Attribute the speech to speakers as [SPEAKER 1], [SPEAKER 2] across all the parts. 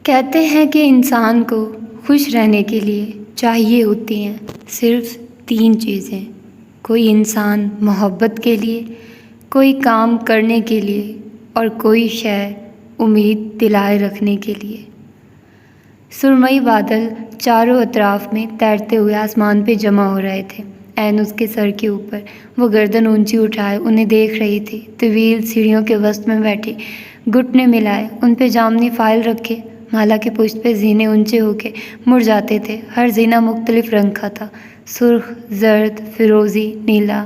[SPEAKER 1] कहते हैं कि इंसान को खुश रहने के लिए चाहिए होती हैं सिर्फ 3 चीज़ें। कोई इंसान मोहब्बत के लिए, कोई काम करने के लिए और कोई शय उम्मीद दिलाए रखने के लिए। सुरमई बादल चारों अतराफ में तैरते हुए आसमान पे जमा हो रहे थे। ऐन उसके सर के ऊपर वो गर्दन ऊंची उठाए उन्हें देख रही थी। तवील सीढ़ियों के वस्त में बैठी, घुटने मिलाए, उन पे जामनी फाइल रखे माला के पुष्प पे जीने ऊंचे होके मुड़ जाते थे। हर जीना मुख्तलिफ रंग का था, सुर्ख, जर्द, फिरोज़ी, नीला।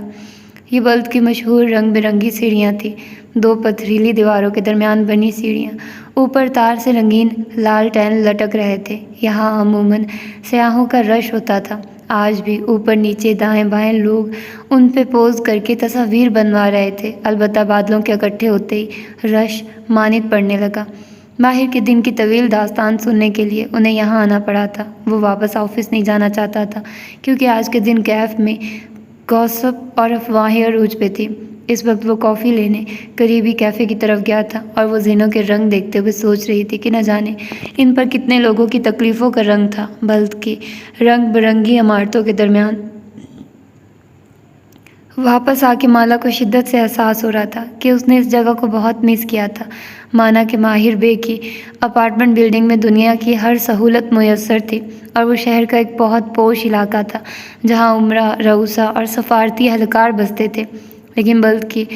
[SPEAKER 1] ये बल्द की मशहूर रंग बिरंगी सीढ़ियाँ थीं। 2 पथरीली दीवारों के दरमियान बनी सीढ़ियाँ, ऊपर तार से रंगीन लाल टैन लटक रहे थे। यहाँ अमूमन सयाहों का रश होता था। आज भी ऊपर नीचे दाएं बाएं लोग उन पे पोज करके तस्वीर बनवा रहे थे। अलबत्ता बादलों के इकट्ठे होते ही रश मानित पड़ने लगा। माहिर के दिन की तवील दास्तान सुनने के लिए उन्हें यहाँ आना पड़ा था। वो वापस ऑफिस नहीं जाना चाहता था क्योंकि आज के दिन कैफ में गॉसिप और अफवाहें अरूज पे थी। इस वक्त वो कॉफ़ी लेने करीबी कैफ़े की तरफ गया था और वो ज़ीनों के रंग देखते हुए सोच रही थी कि न जाने इन पर कितने लोगों की तकलीफ़ों का रंग था। बल्द की रंग बिरंगी इमारतों के दरमियान वापस आके माला को शिद्दत से एहसास हो रहा था कि उसने इस जगह को बहुत मिस किया था। माना कि माहिर बे की अपार्टमेंट बिल्डिंग में दुनिया की हर सहूलत मुयस्सर थी और वो शहर का एक बहुत पोश इलाका था जहाँ उम्रा, रऊसा और सफारती एहलकार बसते थे। लेकिन बल्द की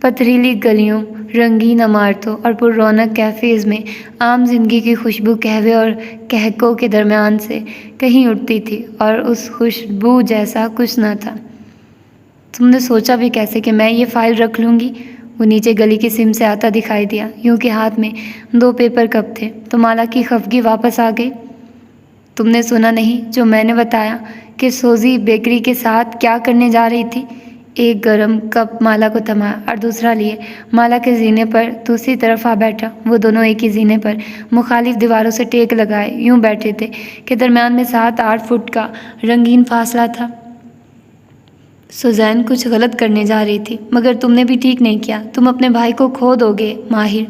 [SPEAKER 1] पथरीली गलियों, रंगीन इमारतों और पुररौनक कैफ़ेज़ में आम जिंदगी की खुशबू कहवे और कहकों के दरमियान से कहीं उठती थी और उस खुशबू जैसा कुछ न था। तुमने सोचा भी कैसे कि मैं ये फ़ाइल रख लूँगी? वो नीचे गली की सिम से आता दिखाई दिया, यूँ कि हाथ में 2 पेपर कप थे। तो माला की खफगी वापस आ गई। तुमने सुना नहीं जो मैंने बताया कि सोजी बेकरी के साथ क्या करने जा रही थी? एक गरम कप माला को थमाया और दूसरा लिए माला के जीने पर दूसरी तरफ आ बैठा। वो दोनों एक ही जीने पर मुखालिफ दीवारों से टेक लगाए यूँ बैठे थे कि दरमियान में 7-8 फुट का रंगीन फासला था। सुजैन कुछ गलत करने जा रही थी, मगर तुमने भी ठीक नहीं किया। तुम अपने भाई को खो दोगे माहिर।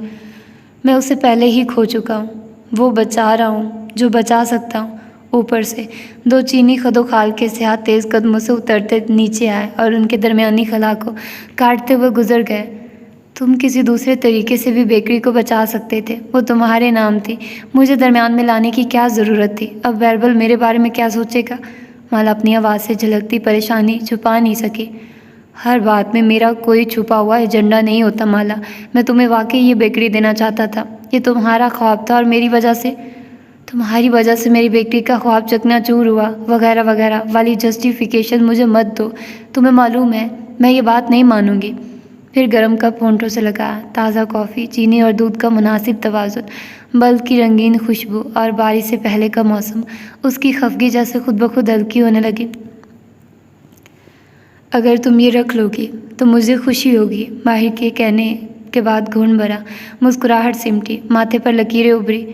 [SPEAKER 1] मैं उसे पहले ही खो चुका हूँ। वो बचा रहा हूँ जो बचा सकता हूँ। ऊपर से 2 चीनी खदोखाल के स्याह तेज़ कदमों से उतरते नीचे आए और उनके दरमियानी खला को काटते हुए गुजर गए। तुम किसी दूसरे तरीके से भी बेकरी को बचा सकते थे। वो तुम्हारे नाम थी। मुझे दरमियान में लाने की क्या ज़रूरत थी? अब बैरबल मेरे बारे में क्या सोचेगा? माला अपनी आवाज़ से झलकती परेशानी छुपा नहीं सकी। हर बात में मेरा कोई छुपा हुआ एजेंडा नहीं होता माला। मैं तुम्हें वाकई ये बेकरी देना चाहता था। ये तुम्हारा ख्वाब था और तुम्हारी वजह से मेरी बेकरी का ख्वाब चकनाचूर हुआ, वगैरह वगैरह वाली जस्टिफिकेशन मुझे मत दो। तुम्हें मालूम है मैं ये बात नहीं मानूंगी। फिर गर्म कप होंठों से लगाया। ताज़ा कॉफ़ी, चीनी और दूध का मुनासिब तवाज़ुन, बल्ब की रंगीन खुशबू और बारिश से पहले का मौसम उसकी खफगी जैसे खुद ब खुद हल्की होने लगी। अगर तुम ये रख लोगी तो मुझे खुशी होगी। माहिर के कहने के बाद घुन भरा मुस्कुराहट सिमटी, माथे पर लकीरें उभरी।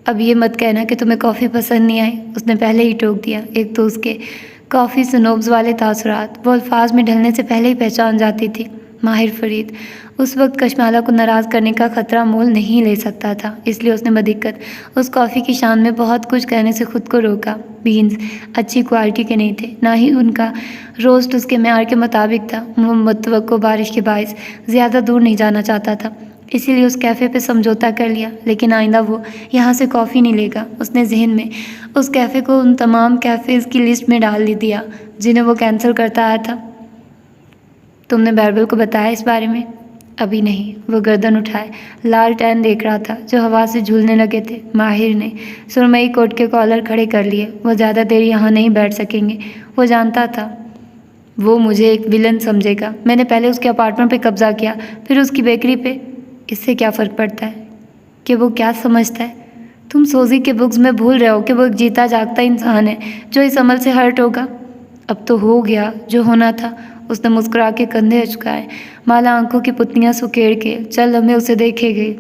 [SPEAKER 1] अब ये मत कहना कि तुम्हें कॉफ़ी पसंद नहीं आई, उसने पहले ही टोक दिया। एक तो उसके कॉफ़ी से नोब्स वाले तासुरात वो अल्फाज में ढलने से पहले ही पहचान जाती थी। माहिर फरीद उस वक्त कशमाला को नाराज़ करने का ख़तरा मोल नहीं ले सकता था, इसलिए उसने बदिक्कत उस कॉफ़ी की शान में बहुत कुछ कहने से खुद को रोका। बीन्स अच्छी क्वालिटी के नहीं थे, ना ही उनका रोस्ट उसके मेयार के मुताबिक था। वो मुतवक्को बारिश के बायस ज़्यादा दूर नहीं जाना चाहता था, इसीलिए उस कैफ़े पे समझौता कर लिया। लेकिन आइंदा वो यहाँ से कॉफ़ी नहीं लेगा। उसने जहन में उस कैफ़े को उन तमाम कैफ़ेज़ की लिस्ट में डाल दिया जिन्हें वो कैंसिल करता आया था। तुमने बैरबल को बताया इस बारे में? अभी नहीं। वो गर्दन उठाए लाल टैन देख रहा था जो हवा से झूलने लगे थे। माहिर ने सुरमई कोट के कॉलर खड़े कर लिए। वो ज़्यादा देर यहाँ नहीं बैठ सकेंगे। वो जानता था वो मुझे एक विलन समझेगा। मैंने पहले उसके अपार्टमेंट पे कब्जा किया, फिर उसकी बेकरी पे। इससे क्या फ़र्क पड़ता है कि वो क्या समझता है? तुम सोजी के बुक्स में भूल रहे हो कि वो एक जीता जागता इंसान है जो इस अमल से हर्ट होगा। अब तो हो गया जो होना था। उसने मुस्कुरा के कंधे अचकाए। माला आंखों की पुतलियां सुकेड़ के चल हमें उसे देखे गई।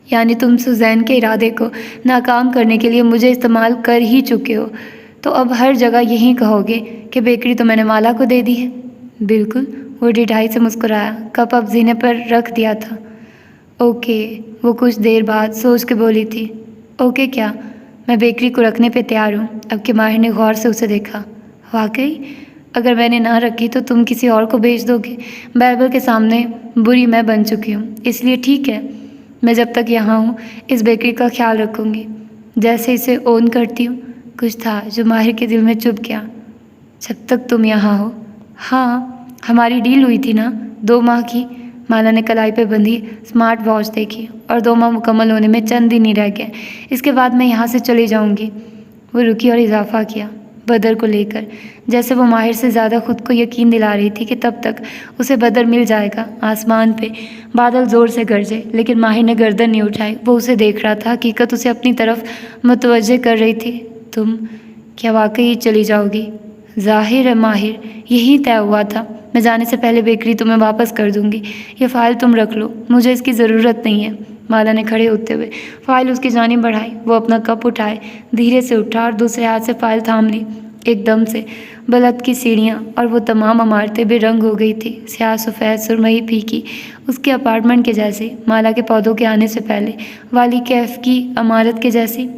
[SPEAKER 1] यानी तुम सुजैन के इरादे को नाकाम करने के लिए मुझे इस्तेमाल कर ही चुके हो, तो अब हर जगह यही कहोगे कि बेकरी तो मैंने माला को दे दी है। बिल्कुल। वो ढिठाई से मुस्कुराया। कप अब जीने पर रख दिया था। ओके, वो कुछ देर बाद सोच के बोली थी। ओके क्या? मैं बेकरी को रखने पे तैयार हूँ। अब कि माहिर ने गौर से उसे देखा। वाकई? अगर मैंने ना रखी तो तुम किसी और को बेच दोगे। बाइबल के सामने बुरी मैं बन चुकी हूँ, इसलिए ठीक है, मैं जब तक यहाँ हूँ इस बेकरी का ख्याल रखूँगी। जैसे इसे ओन करती हूँ। कुछ था जो माहिर के दिल में चुभ गया। जब तक तुम यहाँ हो? हाँ, हमारी डील हुई थी ना, 2 माह की। माला ने कलाई पे बंधी स्मार्ट वॉच देखी और 2 माह मुकम्मल होने में चंद दिन ही रह गए। इसके बाद मैं यहाँ से चली जाऊँगी। वो रुकी और इजाफा किया, बदर को लेकर, जैसे वो माहिर से ज़्यादा खुद को यकीन दिला रही थी कि तब तक उसे बदर मिल जाएगा। आसमान पे बादल ज़ोर से गरजे, लेकिन माहिर ने गर्दन नहीं उठाई। वो उसे देख रहा था। हकीकत उसे अपनी तरफ मुतवज्जे कर रही थी। तुम क्या वाकई चली जाओगी? जाहिर है माहिर, यही तय हुआ था। मैं जाने से पहले बेकरी तुम्हें वापस कर दूंगी। ये फ़ाइल तुम रख लो, मुझे इसकी ज़रूरत नहीं है। माला ने खड़े होते हुए फ़ाइल उसकी जानिब बढ़ाई। वो अपना कप उठाए, धीरे से उठा और दूसरे हाथ से फ़ाइल थाम ली। एकदम से बलद की सीढ़ियाँ और वो तमाम इमारतें बेरंग हो गई थी, स्याह सफ़ेद सुरमई फीकी, उसके अपार्टमेंट के जैसी, माला के पौधों के आने से पहले वाली कैफ़ की इमारत के जैसी।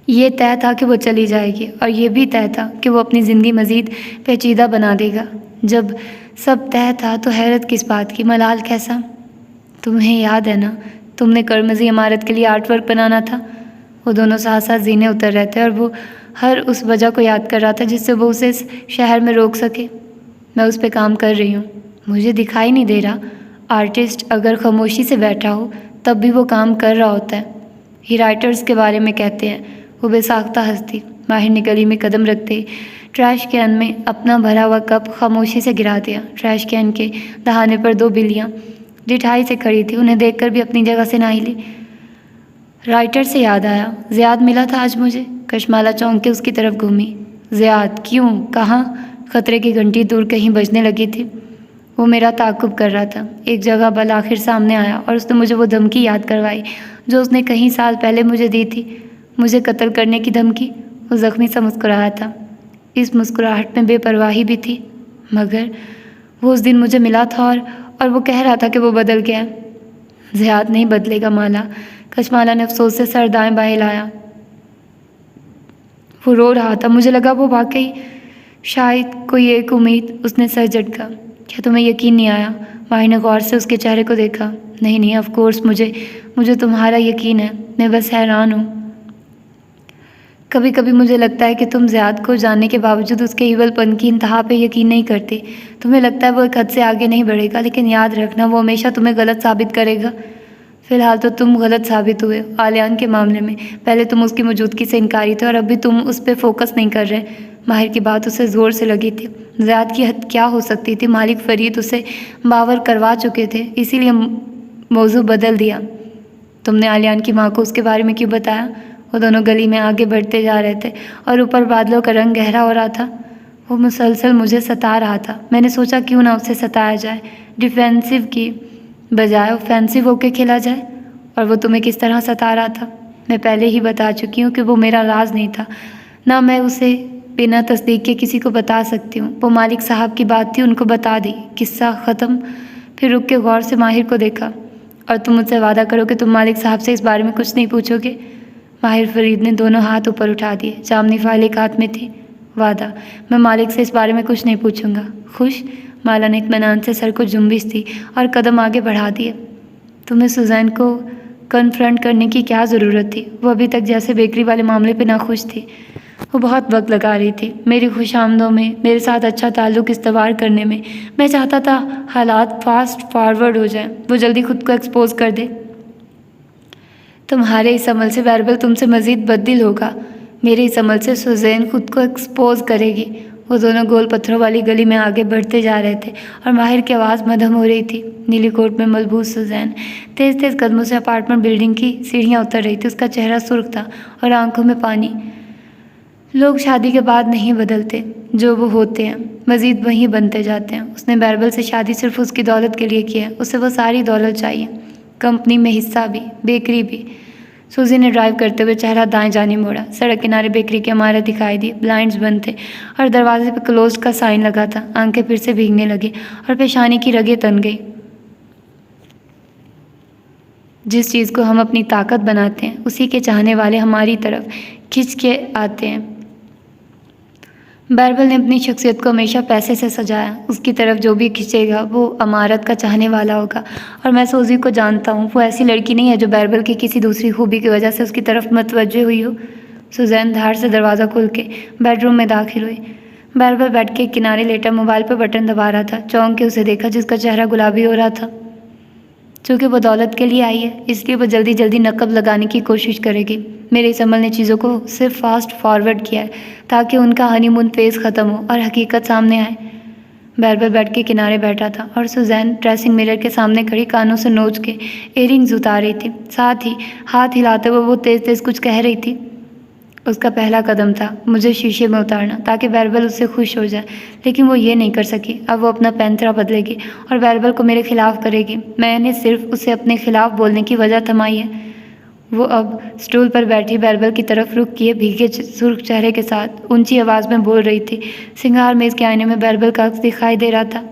[SPEAKER 1] ये तय था कि वो चली जाएगी और ये भी तय था कि वो अपनी ज़िंदगी मज़ीद पेचीदा बना देगा। जब सब तय था तो हैरत किस बात की? मलाल कैसा? तुम्हें याद है ना, तुमने करमजी इमारत के लिए आर्ट वर्क बनाना था। वो दोनों साथ साथ जीने उतर रहे थे और वो हर उस वजह को याद कर रहा था जिससे वो उसे इस शहर में रोक सके। मैं उस पर काम कर रही हूँ। मुझे दिखाई नहीं दे रहा। आर्टिस्ट अगर खामोशी से बैठा हो तब भी वो काम कर रहा होता है। ही राइटर्स के बारे में कहते हैं। वो बेसाख्ता हंसती। माहिर ने गली में कदम रखते ही ट्रैश कैन में अपना भरा हुआ कप खामोशी से गिरा दिया। ट्रैश कैन के दहाने पर 2 बिल्लियाँ डिठाई से खड़ी थी। उन्हें देखकर भी अपनी जगह से ना हिली। राइटर से याद आया, ज़ियाद मिला था आज मुझे। कशमाला चौंक के उसकी तरफ घूमी। ज़ियाद? क्यों? कहाँ? खतरे की घंटी दूर कहीं बजने लगी थी। वो मेरा ताक़ुब कर रहा था। एक जगह बल आखिर सामने आया और उसने मुझे वो धमकी याद करवाई जो उसने कई साल पहले मुझे दी थी। मुझे कत्ल करने की धमकी। वो ज़ख्मी सा मुस्कुराया था। इस मुस्कुराहट में बेपरवाही भी थी। मगर वो उस दिन मुझे मिला था और वो कह रहा था कि वो बदल गया। ज़ियाद नहीं बदलेगा माला। कशमाला ने अफसोस से सर दाएं बाएं हिलाया। वो रो रहा था। मुझे लगा वो वाकई शायद कोई एक उम्मीद। उसने सर झटका। क्या तुम्हें यकीन नहीं आया? माही ने गौर से उसके चेहरे को देखा। नहीं, ऑफ कोर्स मुझे तुम्हारा यकीन है। मैं बस हैरान हूँ। कभी कभी मुझे लगता है कि तुम ज़ियाद को जानने के बावजूद उसके ईवलपन की इंतहा पे यकीन नहीं करती। तुम्हें लगता है वो एक हद से आगे नहीं बढ़ेगा, लेकिन याद रखना वो हमेशा तुम्हें गलत साबित करेगा। फ़िलहाल तो तुम गलत साबित हुए आलियान के मामले में। पहले तुम उसकी मौजूदगी से इनकारी थे और अब भी तुम उस पर फोकस नहीं कर रहे। माहिर की बात उसे ज़ोर से लगी थी। ज़ियाद की हद क्या हो सकती थी? मालिक फ़रीद उसे बावर करवा चुके थे, इसीलिए मौजू बदल दिया। तुमने आलियान की माँ को उसके बारे में क्यों बताया? वो दोनों गली में आगे बढ़ते जा रहे थे और ऊपर बादलों का रंग गहरा हो रहा था। वो मुसलसल मुझे सता रहा था। मैंने सोचा क्यों ना उसे सताया जाए, डिफेंसिव की बजाय ऑफेंसिव होके खेला जाए। और वो तुम्हें किस तरह सता रहा था? मैं पहले ही बता चुकी हूँ कि वो मेरा राज नहीं था, ना मैं उसे बिना तस्दीक के किसी को बता सकती हूँ। वो मालिक साहब की बात थी, उनको बता दी, किस्सा ख़त्म। फिर रुक के गौर से माहिर को देखा। और तुम मुझसे वादा करो कि तुम मालिक साहब से इस बारे में कुछ नहीं पूछोगे? माहिर फ़रीद ने दोनों हाथ ऊपर उठा दिए। जामनी फाइल एक हाथ में थी। वादा, मैं मालिक से इस बारे में कुछ नहीं पूछूंगा। खुश? माला ने इत्मीनान से सर को जुम्बिश दी और कदम आगे बढ़ा दिए। तुम्हें सुजैन को कन्फ्रंट करने की क्या ज़रूरत थी? वो अभी तक जैसे बेकरी वाले मामले पे नाखुश थी। वो बहुत वक्त लगा रही थी मेरी खुशामदों में, मेरे साथ अच्छा ताल्लुक़ इस्तवार करने में। मैं चाहता था हालात फास्ट फॉरवर्ड हो जाएं, वो जल्दी खुद को एक्सपोज कर दे। तुम्हारे इस अमल से बाइबल तुमसे मज़ीद बददिल होगा। मेरे इस अमल से सुजैन खुद को एक्सपोज करेगी। वो दोनों गोल पत्थरों वाली गली में आगे बढ़ते जा रहे थे और माहिर की आवाज़ मध्यम हो रही थी। नीली कोट में मलबूस सुजैन तेज़ तेज़ कदमों से अपार्टमेंट बिल्डिंग की सीढ़ियाँ उतर रही थी। उसका चेहरा सुर्ख था और आंखों में पानी। लोग शादी के बाद नहीं बदलते, जो वो होते हैं मज़ीद वहीं बनते जाते हैं। उसने बाइबल से शादी सिर्फ उसकी दौलत के लिए की है। उसे वो सारी दौलत चाहिए, कंपनी में हिस्सा भी, बेकरी भी। सूजी ने ड्राइव करते हुए चेहरा दाएं जाने मोड़ा। सड़क किनारे बेकरी की इमारत दिखाई दी। ब्लाइंड्स बंद थे और दरवाजे पर क्लोज का साइन लगा था। आंखें फिर से भीगने लगी और पेशानी की रगें तन गई। जिस चीज़ को हम अपनी ताकत बनाते हैं उसी के चाहने वाले हमारी तरफ खिंच के आते हैं। बाइबल ने अपनी शख्सियत को हमेशा पैसे से सजाया। उसकी तरफ जो भी खिंचेगा वो अमारत का चाहने वाला होगा। और मैं सूजी को जानता हूँ, वो ऐसी लड़की नहीं है जो बाइबल की किसी दूसरी खूबी की वजह से उसकी तरफ मतवज्जे हुई हो। सुजैन धार से दरवाज़ा खोल के बेडरूम में दाखिल हुई। बाइबल बेड के किनारे लेटा मोबाइल पर बटन दबा रहा था। चौंक के उसे देखा, जिसका चेहरा गुलाबी हो रहा था। चूँकि वो दौलत के लिए आई है, इसलिए वो जल्दी जल्दी नकब लगाने की कोशिश करेगी। मेरे इस अमल ने चीज़ों को सिर्फ फास्ट फॉरवर्ड किया है ताकि उनका हनीमून फेज़ ख़त्म हो और हकीकत सामने आए। बाइबल बेड के किनारे बैठा था और सुजैन ड्रेसिंग मिरर के सामने खड़ी कानों से नोच के इयररिंग्स उतार रही थी। साथ ही हाथ हिलाते हुए वो तेज़ तेज़ कुछ कह रही थी। उसका पहला कदम था मुझे शीशे में उतारना ताकि बाइबल उससे खुश हो जाए, लेकिन वो ये नहीं कर सकी। अब वो अपना पैंतरा बदलेगी और बाइबल को मेरे खिलाफ करेगी। मैंने सिर्फ उसे अपने खिलाफ बोलने की वजह थमाई है। वो अब स्टूल पर बैठी बाइबल की तरफ रुख किए भीगे सुर्ख चेहरे के साथ ऊंची आवाज़ में बोल रही थी। सिंगार मेज़ के आईने में बाइबल का अक्स दिखाई दे रहा था।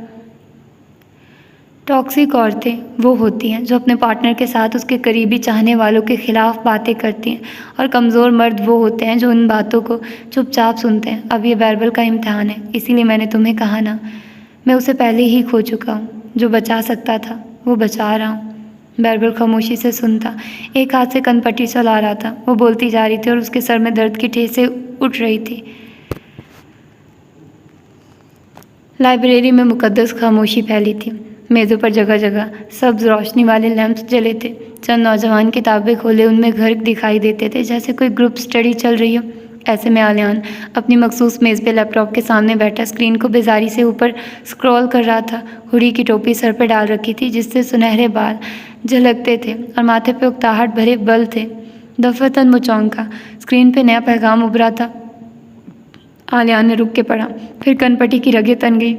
[SPEAKER 1] टॉक्सिक औरतें वो होती हैं जो अपने पार्टनर के साथ उसके करीबी चाहने वालों के खिलाफ बातें करती हैं, और कमज़ोर मर्द वो होते हैं जो उन बातों को चुपचाप सुनते हैं। अब ये बाइबल का इम्तिहान है, इसीलिए मैंने तुम्हें कहा ना, मैं उसे पहले ही खो चुका हूँ। जो बचा सकता था वो बचा रहा हूँ। बाइबल खामोशी से सुनता, एक हाथ से कनपट्टी चला रहा था। वो बोलती जा रही थी और उसके सर में दर्द की ठेसें उठ रही थी। लाइब्रेरी में मुकद्दस खामोशी फैली थी। मेज़ों पर जगह जगह सब्ज रोशनी वाले लैंप्स जले थे। चंद नौजवान किताबें खोले उनमें घर दिखाई देते थे, जैसे कोई ग्रुप स्टडी चल रही हो। ऐसे में आलियान अपनी मखसूस मेज़ पे लैपटॉप के सामने बैठा स्क्रीन को बेजारी से ऊपर स्क्रॉल कर रहा था। हुडी की टोपी सर पर डाल रखी थी, जिससे सुनहरे बाल झलकते थे और माथे पे उकताहट भरे बल थे। दफतन वो चौंका, स्क्रीन पे नया पैगाम उभरा था। आलियान ने रुक के पढ़ा, फिर कनपटी की रगें तन गई।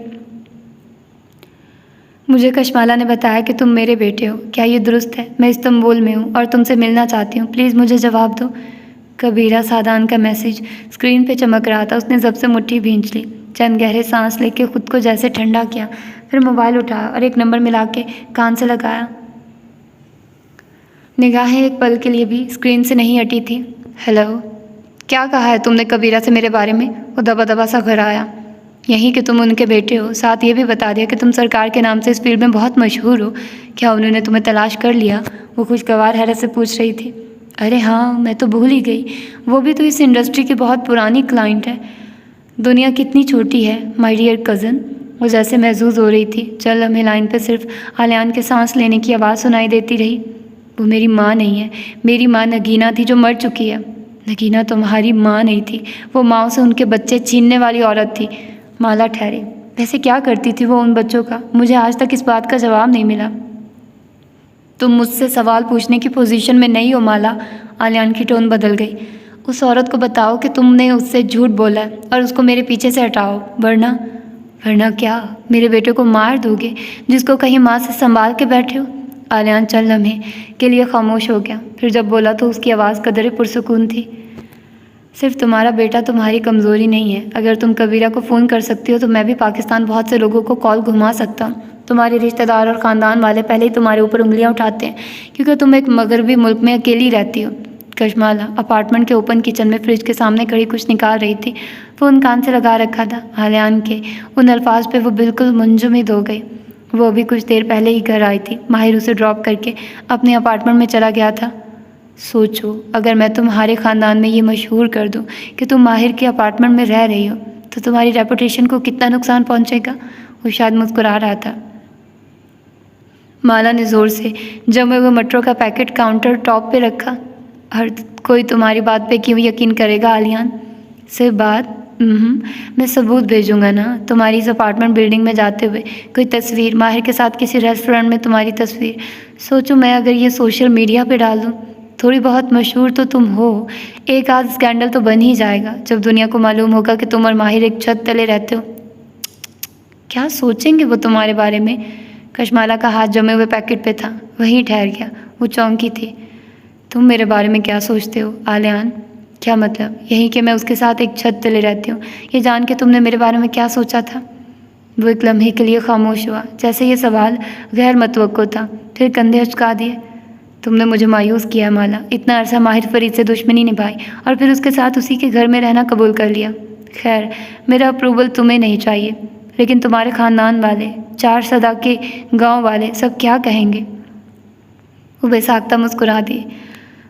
[SPEAKER 1] मुझे कशमाला ने बताया कि तुम मेरे बेटे हो। क्या ये दुरुस्त है? मैं इस्तांबुल में हूँ और तुमसे मिलना चाहती हूँ। प्लीज़ मुझे जवाब दो। कबीरा सादान का मैसेज स्क्रीन पे चमक रहा था। उसने जब से मुट्ठी भींच ली, चंद गहरे सांस लेके खुद को जैसे ठंडा किया, फिर मोबाइल उठाया और एक नंबर मिला के कान से लगाया। निगाहें एक पल के लिए भी स्क्रीन से नहीं हटी थी। हेलो, क्या कहा है तुमने कबीरा से मेरे बारे में? वो दबा दबा सा घर आया। यही कि तुम उनके बेटे हो, साथ ये भी बता दिया कि तुम सरकार के नाम से इस फील्ड में बहुत मशहूर हो। क्या उन्होंने तुम्हें तलाश कर लिया? वो खुशगवार हैरत से पूछ रही थी। अरे हाँ, मैं तो भूल ही गई। वो भी तो इस इंडस्ट्री की बहुत पुरानी क्लाइंट है। दुनिया कितनी छोटी है माय डियर कज़न। वो जैसे महसूस हो रही थी। चल लम्हे लाइन पर सिर्फ आलियान के सांस लेने की आवाज़ सुनाई देती रही। वो मेरी माँ नहीं है। मेरी माँ नगीना थी जो मर चुकी है। नगीना तुम्हारी माँ नहीं थी। वो माँ से उनके बच्चे छीनने वाली औरत थी। माला ठहरी। वैसे क्या करती थी वो उन बच्चों का? मुझे आज तक इस बात का जवाब नहीं मिला। तुम मुझसे सवाल पूछने की पोजीशन में नहीं हो माला। आलियान की टोन बदल गई। उस औरत को बताओ कि तुमने उससे झूठ बोला है और उसको मेरे पीछे से हटाओ, वरना क्या मेरे बेटे को मार दोगे जिसको कहीं माँ से संभाल के बैठे हो? आलियान चंद लम्हे के लिए खामोश हो गया, फिर जब बोला तो उसकी आवाज़ कदरे पुरसुकून थी। सिर्फ तुम्हारा बेटा तुम्हारी कमज़ोरी नहीं है। अगर तुम कबीरा को फ़ोन कर सकती हो तो मैं भी पाकिस्तान बहुत से लोगों को कॉल घुमा सकता हूँ। तुम्हारे रिश्तेदार और ख़ानदान वाले पहले ही तुम्हारे ऊपर उंगलियां उठाते हैं क्योंकि तुम एक मगरबी मुल्क में अकेली रहती हो। कशमाला अपार्टमेंट के ओपन किचन में फ्रिज के सामने खड़ी कुछ निकाल रही थी। फ़ोन कान से लगा रखा था। आलियान के उन अल्फाज पे वो बिल्कुल मुंजमद हो गई। वो अभी कुछ देर पहले ही घर आई थी। माहिर उसे ड्रॉप करके अपने अपार्टमेंट में चला गया था। सोचो, अगर मैं तुम्हारे ख़ानदान में ये मशहूर कर दूं कि तुम माहिर के अपार्टमेंट में रह रही हो तो तुम्हारी रेपुटेशन को कितना नुकसान पहुंचेगा। वो शायद मुस्कुरा रहा था। माला ने ज़ोर से जमे हुए मटरों का पैकेट काउंटर टॉप पे रखा। हर कोई तुम्हारी बात पे क्यों यकीन करेगा आलियान? सिर्फ बात? मैं सबूत भेजूंगा ना। तुम्हारी इस अपार्टमेंट बिल्डिंग में जाते हुए कोई तस्वीर, माहिर के साथ किसी रेस्टोरेंट में तुम्हारी तस्वीर। सोचो, मैं अगर ये सोशल मीडिया पे डाल दूँ, थोड़ी बहुत मशहूर तो तुम हो, एक आध स्कैंडल तो बन ही जाएगा। जब दुनिया को मालूम होगा कि तुम और माहिर एक छत तले रहते हो, क्या सोचेंगे वो तुम्हारे बारे में? कशमाला का हाथ जमे हुए पैकेट पे था, वहीं ठहर गया। वो चौंकी थी। तुम मेरे बारे में क्या सोचते हो आलियान? क्या मतलब? यही कि मैं उसके साथ एक छत तले रहती हूँ। ये जान के तुमने मेरे बारे में क्या सोचा था? वो एक लम्हे के लिए खामोश हुआ, जैसे ये सवाल गैर मतवक्को था। फिर कंधे उचका दिए। तुमने मुझे मायूस किया माला। इतना अरसा माहिर फरीद से दुश्मनी निभाई और फिर उसके साथ उसी के घर में रहना कबूल कर लिया। खैर, मेरा अप्रूवल तुम्हें नहीं चाहिए, लेकिन तुम्हारे ख़ानदान वाले, 4 सदा के गांव वाले सब क्या कहेंगे? वो बेसाख्ता मुस्कुरा दी।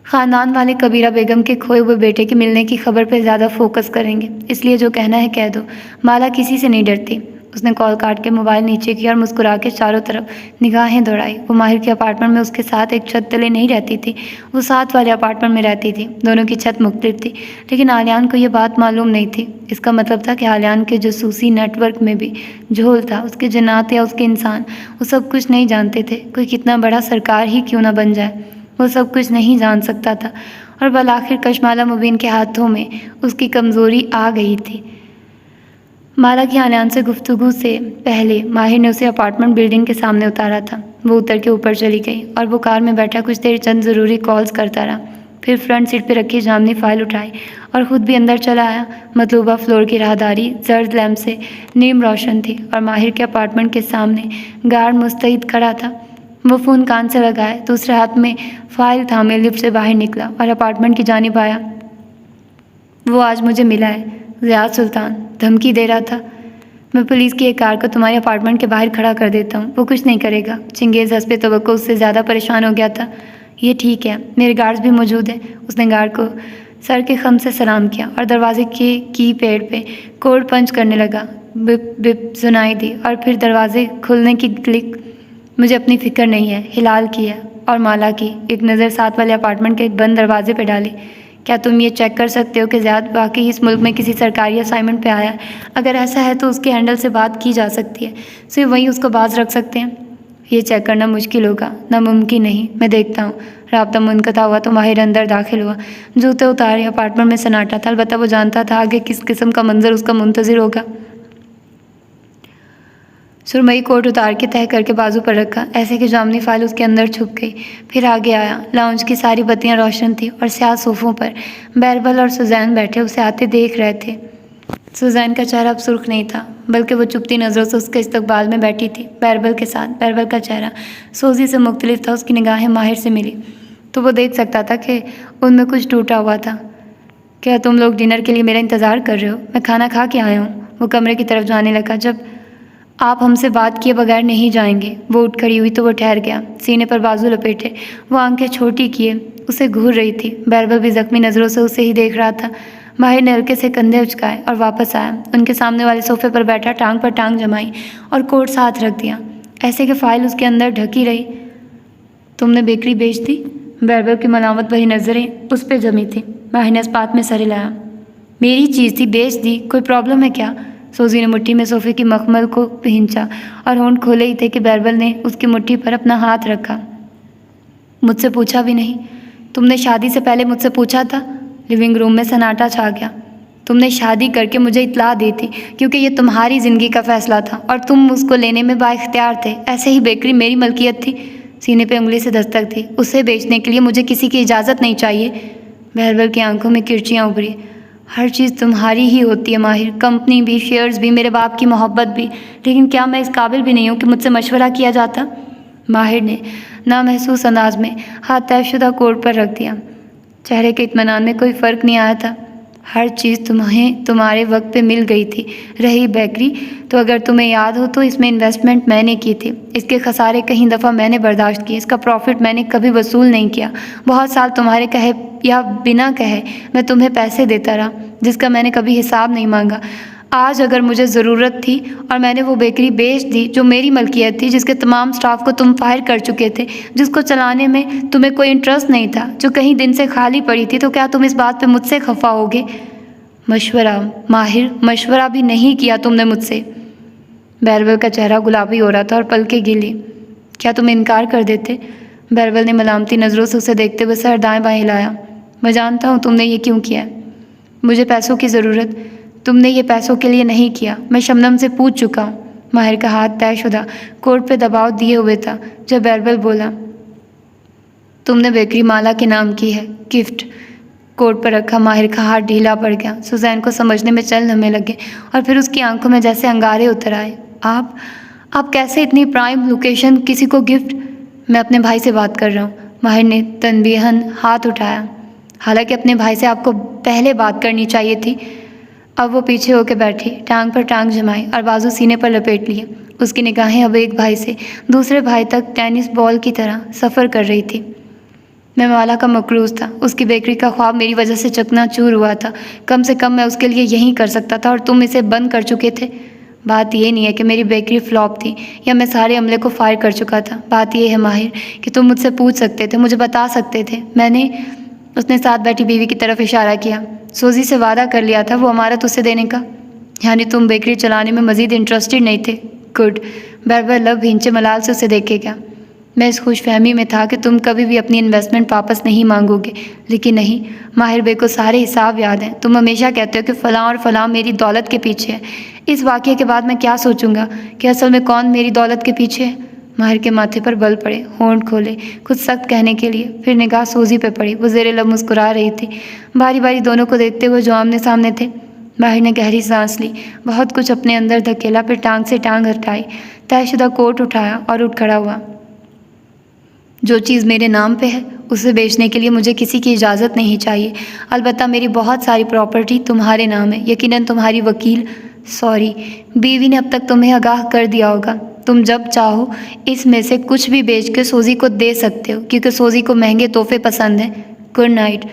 [SPEAKER 1] ख़ानदान वाले कबीरा बेगम के खोए हुए बेटे के मिलने की खबर पर ज़्यादा फोकस करेंगे, इसलिए जो कहना है कह दो। माला किसी से नहीं डरती। उसने कॉल काट के मोबाइल नीचे किया और मुस्कुरा के चारों तरफ निगाहें दौड़ाई। वो माहिर के अपार्टमेंट में उसके साथ एक छत तले नहीं रहती थी, वो साथ वाले अपार्टमेंट में रहती थी। दोनों की छत मुख्तलिफ थी, लेकिन आलियान को ये बात मालूम नहीं थी। इसका मतलब था कि आलियान के जासूसी नेटवर्क में भी झोल था। उसके जन्नात या उसके इंसान वो सब कुछ नहीं जानते थे। कोई कितना बड़ा सरकार ही क्यों ना बन जाए, वो सब कुछ नहीं जान सकता था। और बल आखिर कशमाला मुबीन के हाथों में उसकी कमज़ोरी आ गई थी। माला की आलियान से गुफ्तगू से पहले माहिर ने उसे अपार्टमेंट बिल्डिंग के सामने उतारा था। वो उतर के ऊपर चली गई और वो कार में बैठा कुछ देर चंद ज़रूरी कॉल्स करता रहा। फिर फ्रंट सीट पर रखी जामनी फाइल उठाई और ख़ुद भी अंदर चला आया। मतलूबा फ्लोर की राहदारी जर्द लैम्प से नीम रोशन थी और माहिर के अपार्टमेंट के सामने गार्ड मुस्तैद खड़ा था। वो फ़ोन कान से लगाए, दूसरे हाथ में फ़ाइल थामे लिफ्ट से बाहर निकला और अपार्टमेंट की जानिब आया। वो आज मुझे मिला है, ज़ियाद सुल्तान धमकी दे रहा था। मैं पुलिस की एक कार को तुम्हारे अपार्टमेंट के बाहर खड़ा कर देता हूँ, वो कुछ नहीं करेगा। चिंगेज़ हस्बे तवक्को उससे ज़्यादा परेशान हो गया था। ये ठीक है, मेरे गार्ड्स भी मौजूद हैं। उसने गार्ड को सर के खम से सलाम किया और दरवाजे के की पैड पे कोड पंच करने लगा। बिप बिप सुनाई दी और फिर दरवाजे खुलने की क्लिक। मुझे अपनी फ़िक्र नहीं है, हिलाल की है और माला की। एक नज़र साथ वाले अपार्टमेंट के बंद दरवाजे पे डाली। क्या तुम ये चेक कर सकते हो कि ज़ियाद वाकई इस मुल्क में किसी सरकारी असाइनमेंट पे आया है? अगर ऐसा है तो उसके हैंडल से बात की जा सकती है, सिर्फ वहीं उसको बाज रख सकते हैं। ये चेक करना मुश्किल होगा, नामुमकिन नहीं। मैं देखता हूँ। राब्ता मुनक़ता हुआ तो माहिर अंदर दाखिल हुआ। जूते उतारे, अपार्टमेंट में सन्नाटा था। अलबत्ता वो जानता था आगे किस किस्म का मंजर उसका मुंतज़िर होगा। सुरमई कोट उतार के तह करके बाजू पर रखा, ऐसे कि जामनी फाइल उसके अंदर छुप गई। फिर आगे आया। लाउंज की सारी बत्तियां रोशन थी और स्याह सोफ़ों पर बैरबल और सुजैन बैठे उसे आते देख रहे थे। सुजैन का चेहरा अब सुर्ख नहीं था, बल्कि वो चुपती नज़रों से उसके इस्तकबाल में बैठी थी बैरबल के साथ। बैरबल का चेहरा सोजी से मुख्तलिफ था। उसकी निगाहें माहिर से मिली तो वो देख सकता था कि उनमें कुछ टूटा हुआ था। क्या तुम लोग डिनर के लिए मेरा इंतज़ार कर रहे हो? मैं खाना खा के आया हूँ। वो कमरे की तरफ जाने लगा। जब आप हमसे बात किए बगैर नहीं जाएंगे। वो उठ खड़ी हुई तो वो ठहर गया, सीने पर बाजू लपेटे। वो आंखें छोटी किए उसे घूर रही थी। बैरबल भी ज़ख्मी नज़रों से उसे ही देख रहा था। माहिर ने हल्के से कंधे उचकाए और वापस आया। उनके सामने वाले सोफे पर बैठा टांग पर टांग जमाई और कोट साथ रख दिया, ऐसे कि फ़ाइल उसके अंदर ढकी रही। तुमने बेकरी बेच दी? बैरबल की मलामत भरी नज़रें उस पर जमी थी। माहिर ने इस्पात में सर हिलाया। मेरी चीज़ थी, बेच दी, कोई प्रॉब्लम है क्या? सोजी ने मुट्ठी में सोफे की मखमल को पींचा और होंठ खोले ही थे कि बैरबल ने उसकी मुट्ठी पर अपना हाथ रखा। मुझसे पूछा भी नहीं? तुमने शादी से पहले मुझसे पूछा था? लिविंग रूम में सन्नाटा छा गया। तुमने शादी करके मुझे इत्तला दी थी, क्योंकि ये तुम्हारी ज़िंदगी का फ़ैसला था और तुम उसको लेने में बाइख्तियार थे। ऐसे ही बेकरी मेरी मलकियत थी। सीने पे उंगली से दस्तक थी। उसे बेचने के लिए मुझे किसी की इजाज़त नहीं चाहिए। बैरबल की आंखों में किरचियाँ उभरी। हर चीज़ तुम्हारी ही होती है माहिर, कंपनी भी, शेयर्स भी, मेरे बाप की मोहब्बत भी, लेकिन क्या मैं इस काबिल भी नहीं हूँ कि मुझसे मशवरा किया जाता? माहिर ने नामहसूस अंदाज में हाथ तयशुदा कोट पर रख दिया। चेहरे के इत्मीनान में कोई फ़र्क नहीं आया था। हर चीज़ तुम्हें तुम्हारे वक्त पे मिल गई थी। रही बेकरी, तो अगर तुम्हें याद हो तो इसमें इन्वेस्टमेंट मैंने की थी। इसके खसारे कहीं दफ़ा मैंने बर्दाश्त किए। इसका प्रॉफिट मैंने कभी वसूल नहीं किया। बहुत साल तुम्हारे कहे या बिना कहे मैं तुम्हें पैसे देता रहा, जिसका मैंने कभी हिसाब नहीं मांगा। आज अगर मुझे ज़रूरत थी और मैंने वो बेकरी बेच दी जो मेरी मलकियत थी, जिसके तमाम स्टाफ को तुम फायर कर चुके थे, जिसको चलाने में तुम्हें कोई इंटरेस्ट नहीं था, जो कहीं दिन से खाली पड़ी थी, तो क्या तुम इस बात पे मुझसे खफा होगे? मशवरा माहिर, मशवरा भी नहीं किया तुमने मुझसे। बैरबल का चेहरा गुलाबी हो रहा था और पलकें गीली। क्या तुम इनकार कर देते? बैरबल ने मलामती नज़रों से उसे देखते हुए सर दाएं बाएं हिलाया। मैं जानता हूँ तुमने ये क्यों किया है। मुझे पैसों की ज़रूरत। तुमने ये पैसों के लिए नहीं किया। मैं शबनम से पूछ चुका हूँ। माहिर का हाथ तयशुदा कोट पे दबाव दिए हुए था जब बैरबल बोला, तुमने बेकरी माला के नाम की है, गिफ्ट। कोट पर रखा माहिर का हाथ ढीला पड़ गया। सुजैन को समझने में चंद लम्हे लगे और फिर उसकी आंखों में जैसे अंगारे उतर आए। आप कैसे इतनी प्राइम लोकेशन किसी को गिफ्ट? मैं अपने भाई से बात कर रहा हूँ। माहिर ने तनबीहन हाथ उठाया। हालांकि अपने भाई से आपको पहले बात करनी चाहिए थी। अब वो पीछे होकर बैठी, टांग पर टांग जमाई और बाजू सीने पर लपेट लिए। उसकी निगाहें अब एक भाई से दूसरे भाई तक टेनिस बॉल की तरह सफ़र कर रही थी। मैं माला का मकरूज़ था। उसकी बेकरी का ख्वाब मेरी वजह से चकनाचूर हुआ था। कम से कम मैं उसके लिए यही कर सकता था और तुम इसे बंद कर चुके थे। बात ये नहीं है कि मेरी बेकरी फ्लॉप थी या मैं सारे अमले को फायर कर चुका था। बात ये है माहिर कि तुम मुझसे पूछ सकते थे, मुझे बता सकते थे। मैंने उसने साथ बैठी बीवी की तरफ इशारा किया। सोजी से वादा कर लिया था वो अमारत उसे देने का। यानी तुम बेकरी चलाने में मज़ीद इंटरेस्टेड नहीं थे। गुड। बैरबल लब भींचे मलाल से उसे देखे क्या। मैं इस खुशफहमी में था कि तुम कभी भी अपनी इन्वेस्टमेंट वापस नहीं मांगोगे, लेकिन नहीं, माहिर बे को सारे हिसाब याद हैं। तुम हमेशा कहते हो कि फ़लाँ और फ़लाँ मेरी दौलत के पीछे है। इस वाक़ये के बाद मैं क्या सोचूंगा कि असल में कौन मेरी दौलत के पीछे है। माहिर के माथे पर बल पड़े, होंठ खोले कुछ सख्त कहने के लिए, फिर निगाह सोजी पे पड़ी। वो ज़ेरे लब मुस्कुरा रही थी, बारी बारी दोनों को देखते हुए जो आमने सामने थे। माहिर ने गहरी सांस ली, बहुत कुछ अपने अंदर धकेला, फिर टांग से टांग हटाई, तयशुदा कोट उठाया और उठ खड़ा हुआ। जो चीज़ मेरे नाम पे है उसे बेचने के लिए मुझे किसी की इजाज़त नहीं चाहिए। अलबत्ता मेरी बहुत सारी प्रॉपर्टी तुम्हारे नाम है, यकीनन तुम्हारी वकील बीवी ने अब तक तुम्हें आगाह कर दिया होगा। तुम जब चाहो इसमें से कुछ भी बेच के सोजी को दे सकते हो, क्योंकि सोजी को महंगे तोहफे पसंद हैं। गुड नाइट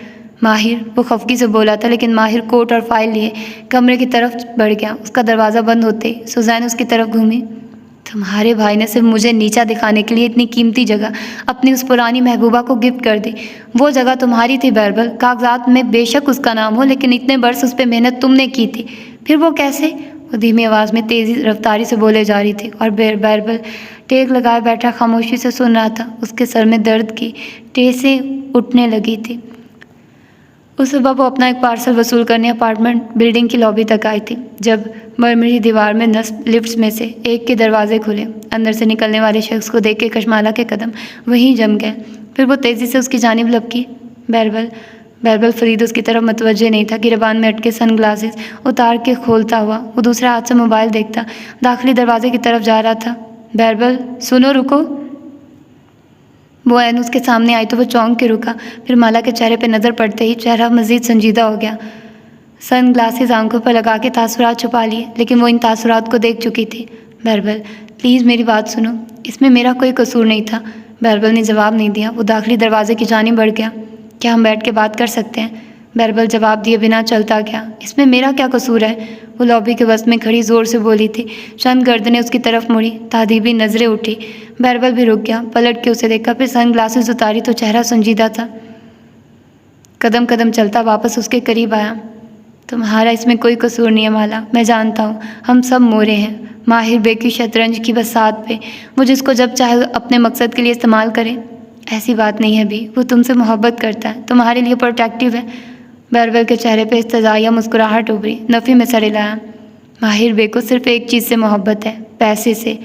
[SPEAKER 1] माहिर, वो खफकी से बोला था, लेकिन माहिर कोट और फाइल लिए कमरे की तरफ बढ़ गया। उसका दरवाज़ा बंद होते ही सुजैन उसकी तरफ घूमी। तुम्हारे भाई ने सिर्फ मुझे नीचा दिखाने के लिए इतनी कीमती जगह अपनी उस पुरानी महबूबा को गिफ्ट कर दी। वो जगह तुम्हारी थी बैरबल, कागजात में बेशक उसका नाम हो, लेकिन इतने बरस उस पर मेहनत तुमने की थी। फिर वो कैसे? वो धीमी आवाज़ में तेज़ी रफ्तारी से बोले जा रही थी और बैरबल टेक लगाए बैठा खामोशी से सुन रहा था। उसके सर में दर्द की टेसें उठने लगी थी। उस सुबह वो अपना एक पार्सल वसूल करने अपार्टमेंट बिल्डिंग की लॉबी तक आई थी, जब मरमरी दीवार में नस्ब लिफ्ट्स में से एक के दरवाजे खुले। अंदर से निकलने वाले शख्स को देख के कशमाला के कदम वहीं जम गए। फिर वो तेज़ी से उसकी जानिब लपकी। बैरबल फरीद उसकी तरफ मतवज्जे नहीं था। गिरबान में अटके सन ग्लासेस उतार के खोलता हुआ वो दूसरे हाथ से मोबाइल देखता दाखिली दरवाजे की तरफ जा रहा था। बैरबल सुनो, रुको। वो ऐन उसके सामने आई तो वो चौंक के रुका। फिर माला के चेहरे पे नज़र पड़ते ही चेहरा मज़ीद संजीदा हो गया। सन ग्लासेस आंखों पर लगा के तासुरात छुपा लिए, लेकिन वो इन तासुरात को देख चुकी थी। बैरबल प्लीज़ मेरी बात सुनो, इसमें मेरा कोई कसूर नहीं था। बैरबल ने जवाब नहीं दिया। वो दाखिली दरवाजे की जानिब बढ़ गया। क्या हम बैठ के बात कर सकते हैं? बैरबल जवाब दिए बिना चलता गया। इसमें मेरा क्या कसूर है? वो लॉबी के वस्त में खड़ी ज़ोर से बोली थी। चंद गर्दनें उसकी तरफ मुड़ी, तादीबी नज़रें उठी। बैरबल भी रुक गया, पलट के उसे देखा, फिर सन ग्लासेस उतारी तो चेहरा संजीदा था। कदम कदम चलता वापस उसके करीब आया। तुम्हारा इसमें कोई कसूर नहीं है माला, मैं जानता हूँ, हम सब मोरे हैं। माहिर बे की शतरंज की बसात पे वो जिसको जब चाहे अपने मकसद के लिए इस्तेमाल करे। ऐसी बात नहीं है भी, वो तुमसे मोहब्बत करता है, तुम्हारे लिए प्रोटेक्टिव है। बैरबल के चेहरे पे इस्तज़ाया मुस्कुराहट उभरी, नफ़ी में सर हिलाया। माहिर बे को सिर्फ एक चीज़ से मोहब्बत है, पैसे से।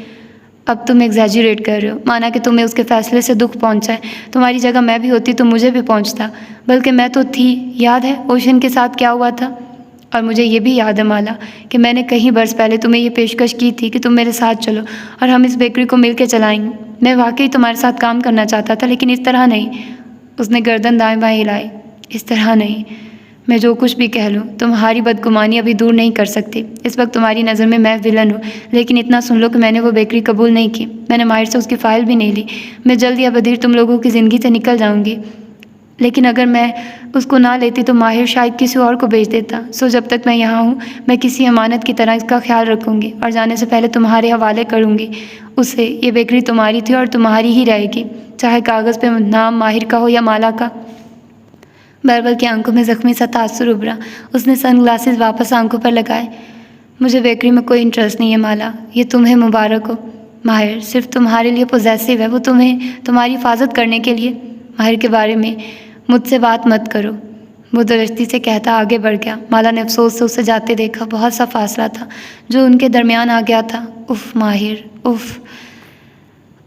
[SPEAKER 1] अब तुम एग्जैजरेट कर रहे हो, माना कि तुम्हें उसके फ़ैसले से दुख पहुंचा है। तुम्हारी जगह मैं भी होती तो मुझे भी पहुंचता, बल्कि मैं तो थी। याद है ओशन के साथ क्या हुआ था? और मुझे ये भी याद है माला कि मैंने कहीं बरस पहले तुम्हें ये पेशकश की थी कि तुम मेरे साथ चलो और हम इस बेकरी को मिल के चलाएँगे। मैं वाकई तुम्हारे साथ काम करना चाहता था, लेकिन इस तरह नहीं। उसने गर्दन दाएं बाएं हिलाई। इस तरह नहीं। मैं जो कुछ भी कह लूँ तुम्हारी बदगुमानी अभी दूर नहीं कर सकती। इस वक्त तुम्हारी नज़र में मैं विलन हूँ, लेकिन इतना सुन लो कि मैंने वो बेकरी कबूल नहीं की। मैंने माहिर से उसकी फ़ाइल भी नहीं ली। मैं जल्द या बदीर तुम लोगों की ज़िंदगी से निकल जाऊँगी, लेकिन अगर मैं उसको ना लेती तो माहिर शायद किसी और को बेच देता। सो जब तक मैं यहाँ हूँ मैं किसी अमानत की तरह इसका ख्याल रखूँगी और जाने से पहले तुम्हारे हवाले करूँगी उसे। ये बेकरी तुम्हारी थी और तुम्हारी ही रहेगी, चाहे कागज़ पे नाम माहिर का हो या माला का। बैरबल की आंखों में ज़ख्मी सा तासुर उभरा। उसने सन ग्लासेस वापस आंखों पर लगाए। मुझे बेकरी में कोई इंटरेस्ट नहीं है माला, ये तुम्हें मुबारक हो। माहिर सिर्फ तुम्हारे लिए पॉजेसिव है, वो तुम्हें तुम्हारी हिफाजत करने के लिए। माहिर के बारे में मुझसे बात मत करो, वो दरस्ती से कहता आगे बढ़ गया। माला ने अफसोस से उसे जाते देखा। बहुत सा फासला था जो उनके दरमियान आ गया था। उफ़ माहिर, उफ़।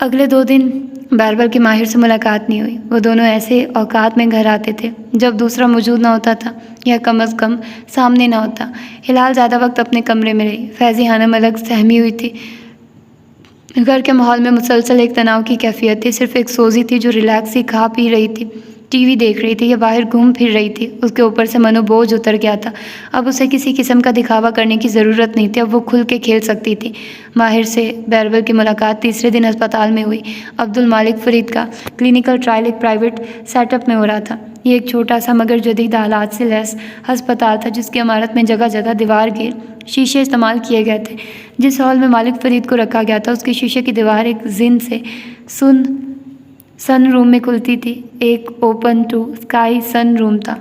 [SPEAKER 1] अगले 2 दिन बैरबल की माहिर से मुलाकात नहीं हुई। वो दोनों ऐसे औकात में घर आते थे जब दूसरा मौजूद ना होता था, या कम अज़ कम सामने ना होता। हिलाल ज़्यादा वक्त अपने कमरे में रही। फैज़ी हानम अलग सहमी हुई थी। घर के माहौल में मुसलसल एक तनाव की कैफियत थी। सिर्फ एक सोजी थी जो रिलैक्स सी खा पी रही थी, टीवी देख रही थी या बाहर घूम फिर रही थी। उसके ऊपर से मनोबोझ उतर गया था। अब उसे किसी किस्म का दिखावा करने की ज़रूरत नहीं थी। अब वो खुल के खेल सकती थी। माहिर से बैरबल की मुलाकात तीसरे दिन अस्पताल में हुई। अब्दुल मालिक फ़रीद का क्लिनिकल ट्रायल एक प्राइवेट सेटअप में हो रहा था। ये एक छोटा सा मगर जदीद हालात से लैस अस्पताल था, जिसकी इमारत में जगह जगह दीवार के शीशे इस्तेमाल किए गए थे। जिस हॉल में मालिक फ़रीद को रखा गया था, उसकी शीशे की दीवार एक जिन से सन रूम में खुलती थी। एक open to sky sun room था।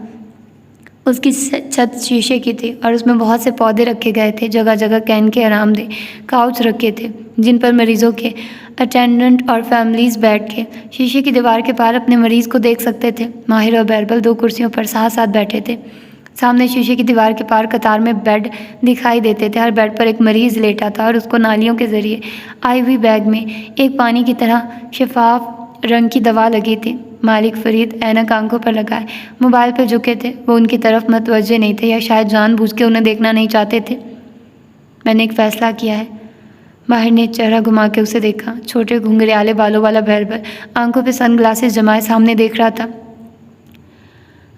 [SPEAKER 1] उसकी छत शीशे की थी और उसमें बहुत से पौधे रखे गए थे। जगह जगह कैन के आरामदेह काउच रखे थे, जिन पर मरीजों के अटेंडेंट और फैमिलीज बैठ के शीशे की दीवार के पार अपने मरीज़ को देख सकते थे। माहिर और बैरबल 2 कुर्सियों पर साथ साथ बैठे थे। सामने शीशे की दीवार के पार कतार में बेड दिखाई देते थे। हर बेड पर एक मरीज़ लेटा था और उसको नालियों के ज़रिए आई हुई बैग में एक पानी की तरह शफाफ रंग की दवा लगी थी। मालिक फ़रीद ऐनक आंखों पर लगाए मोबाइल पर झुके थे। वो उनकी तरफ मुतवज्जे नहीं थे या शायद जानबूझ के उन्हें देखना नहीं चाहते थे। मैंने एक फ़ैसला किया है। माहिर ने चेहरा घुमा के उसे देखा। छोटे घुंघराले बालों वाला बैरबल आंखों पे सनग्लासेस जमाए सामने देख रहा था।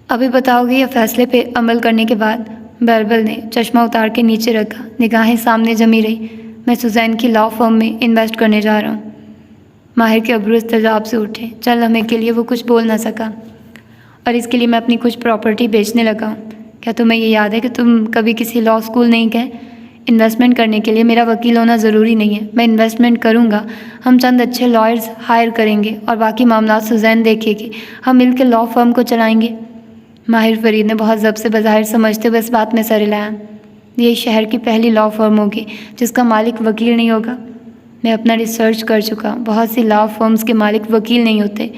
[SPEAKER 1] अभी बताओगे या फैसले पे अमल करने के बाद? बैरबल ने चश्मा उतार के नीचे रखा। निगाहें सामने जमी रही। मैं सुजैन की लॉ फर्म में इन्वेस्ट करने जा रहा हूँ। माहिर के अब्रू इस्तेजाब से उठे। चल हमें के लिए वो कुछ बोल ना सका। और इसके लिए मैं अपनी कुछ प्रॉपर्टी बेचने लगा हूँ। क्या तुम्हें ये याद है कि तुम कभी किसी लॉ स्कूल नहीं गए? इन्वेस्टमेंट करने के लिए मेरा वकील होना ज़रूरी नहीं है। मैं इन्वेस्टमेंट करूँगा, हम चंद अच्छे लॉयर्स हायर करेंगे और बाकी मामला सुजैन देखेगी। हम मिलकर लॉ फर्म को चलाएंगे। माहिर फ़रीद ने बहुत ज़ब्त से बज़ाहिर समझते हुए इस बात में सर हिलाया। ये शहर की पहली लॉ फर्म होगी जिसका मालिक वकील नहीं होगा। मैं अपना रिसर्च कर चुका हूँ। बहुत सी लॉ फर्म्स के मालिक वकील नहीं होते।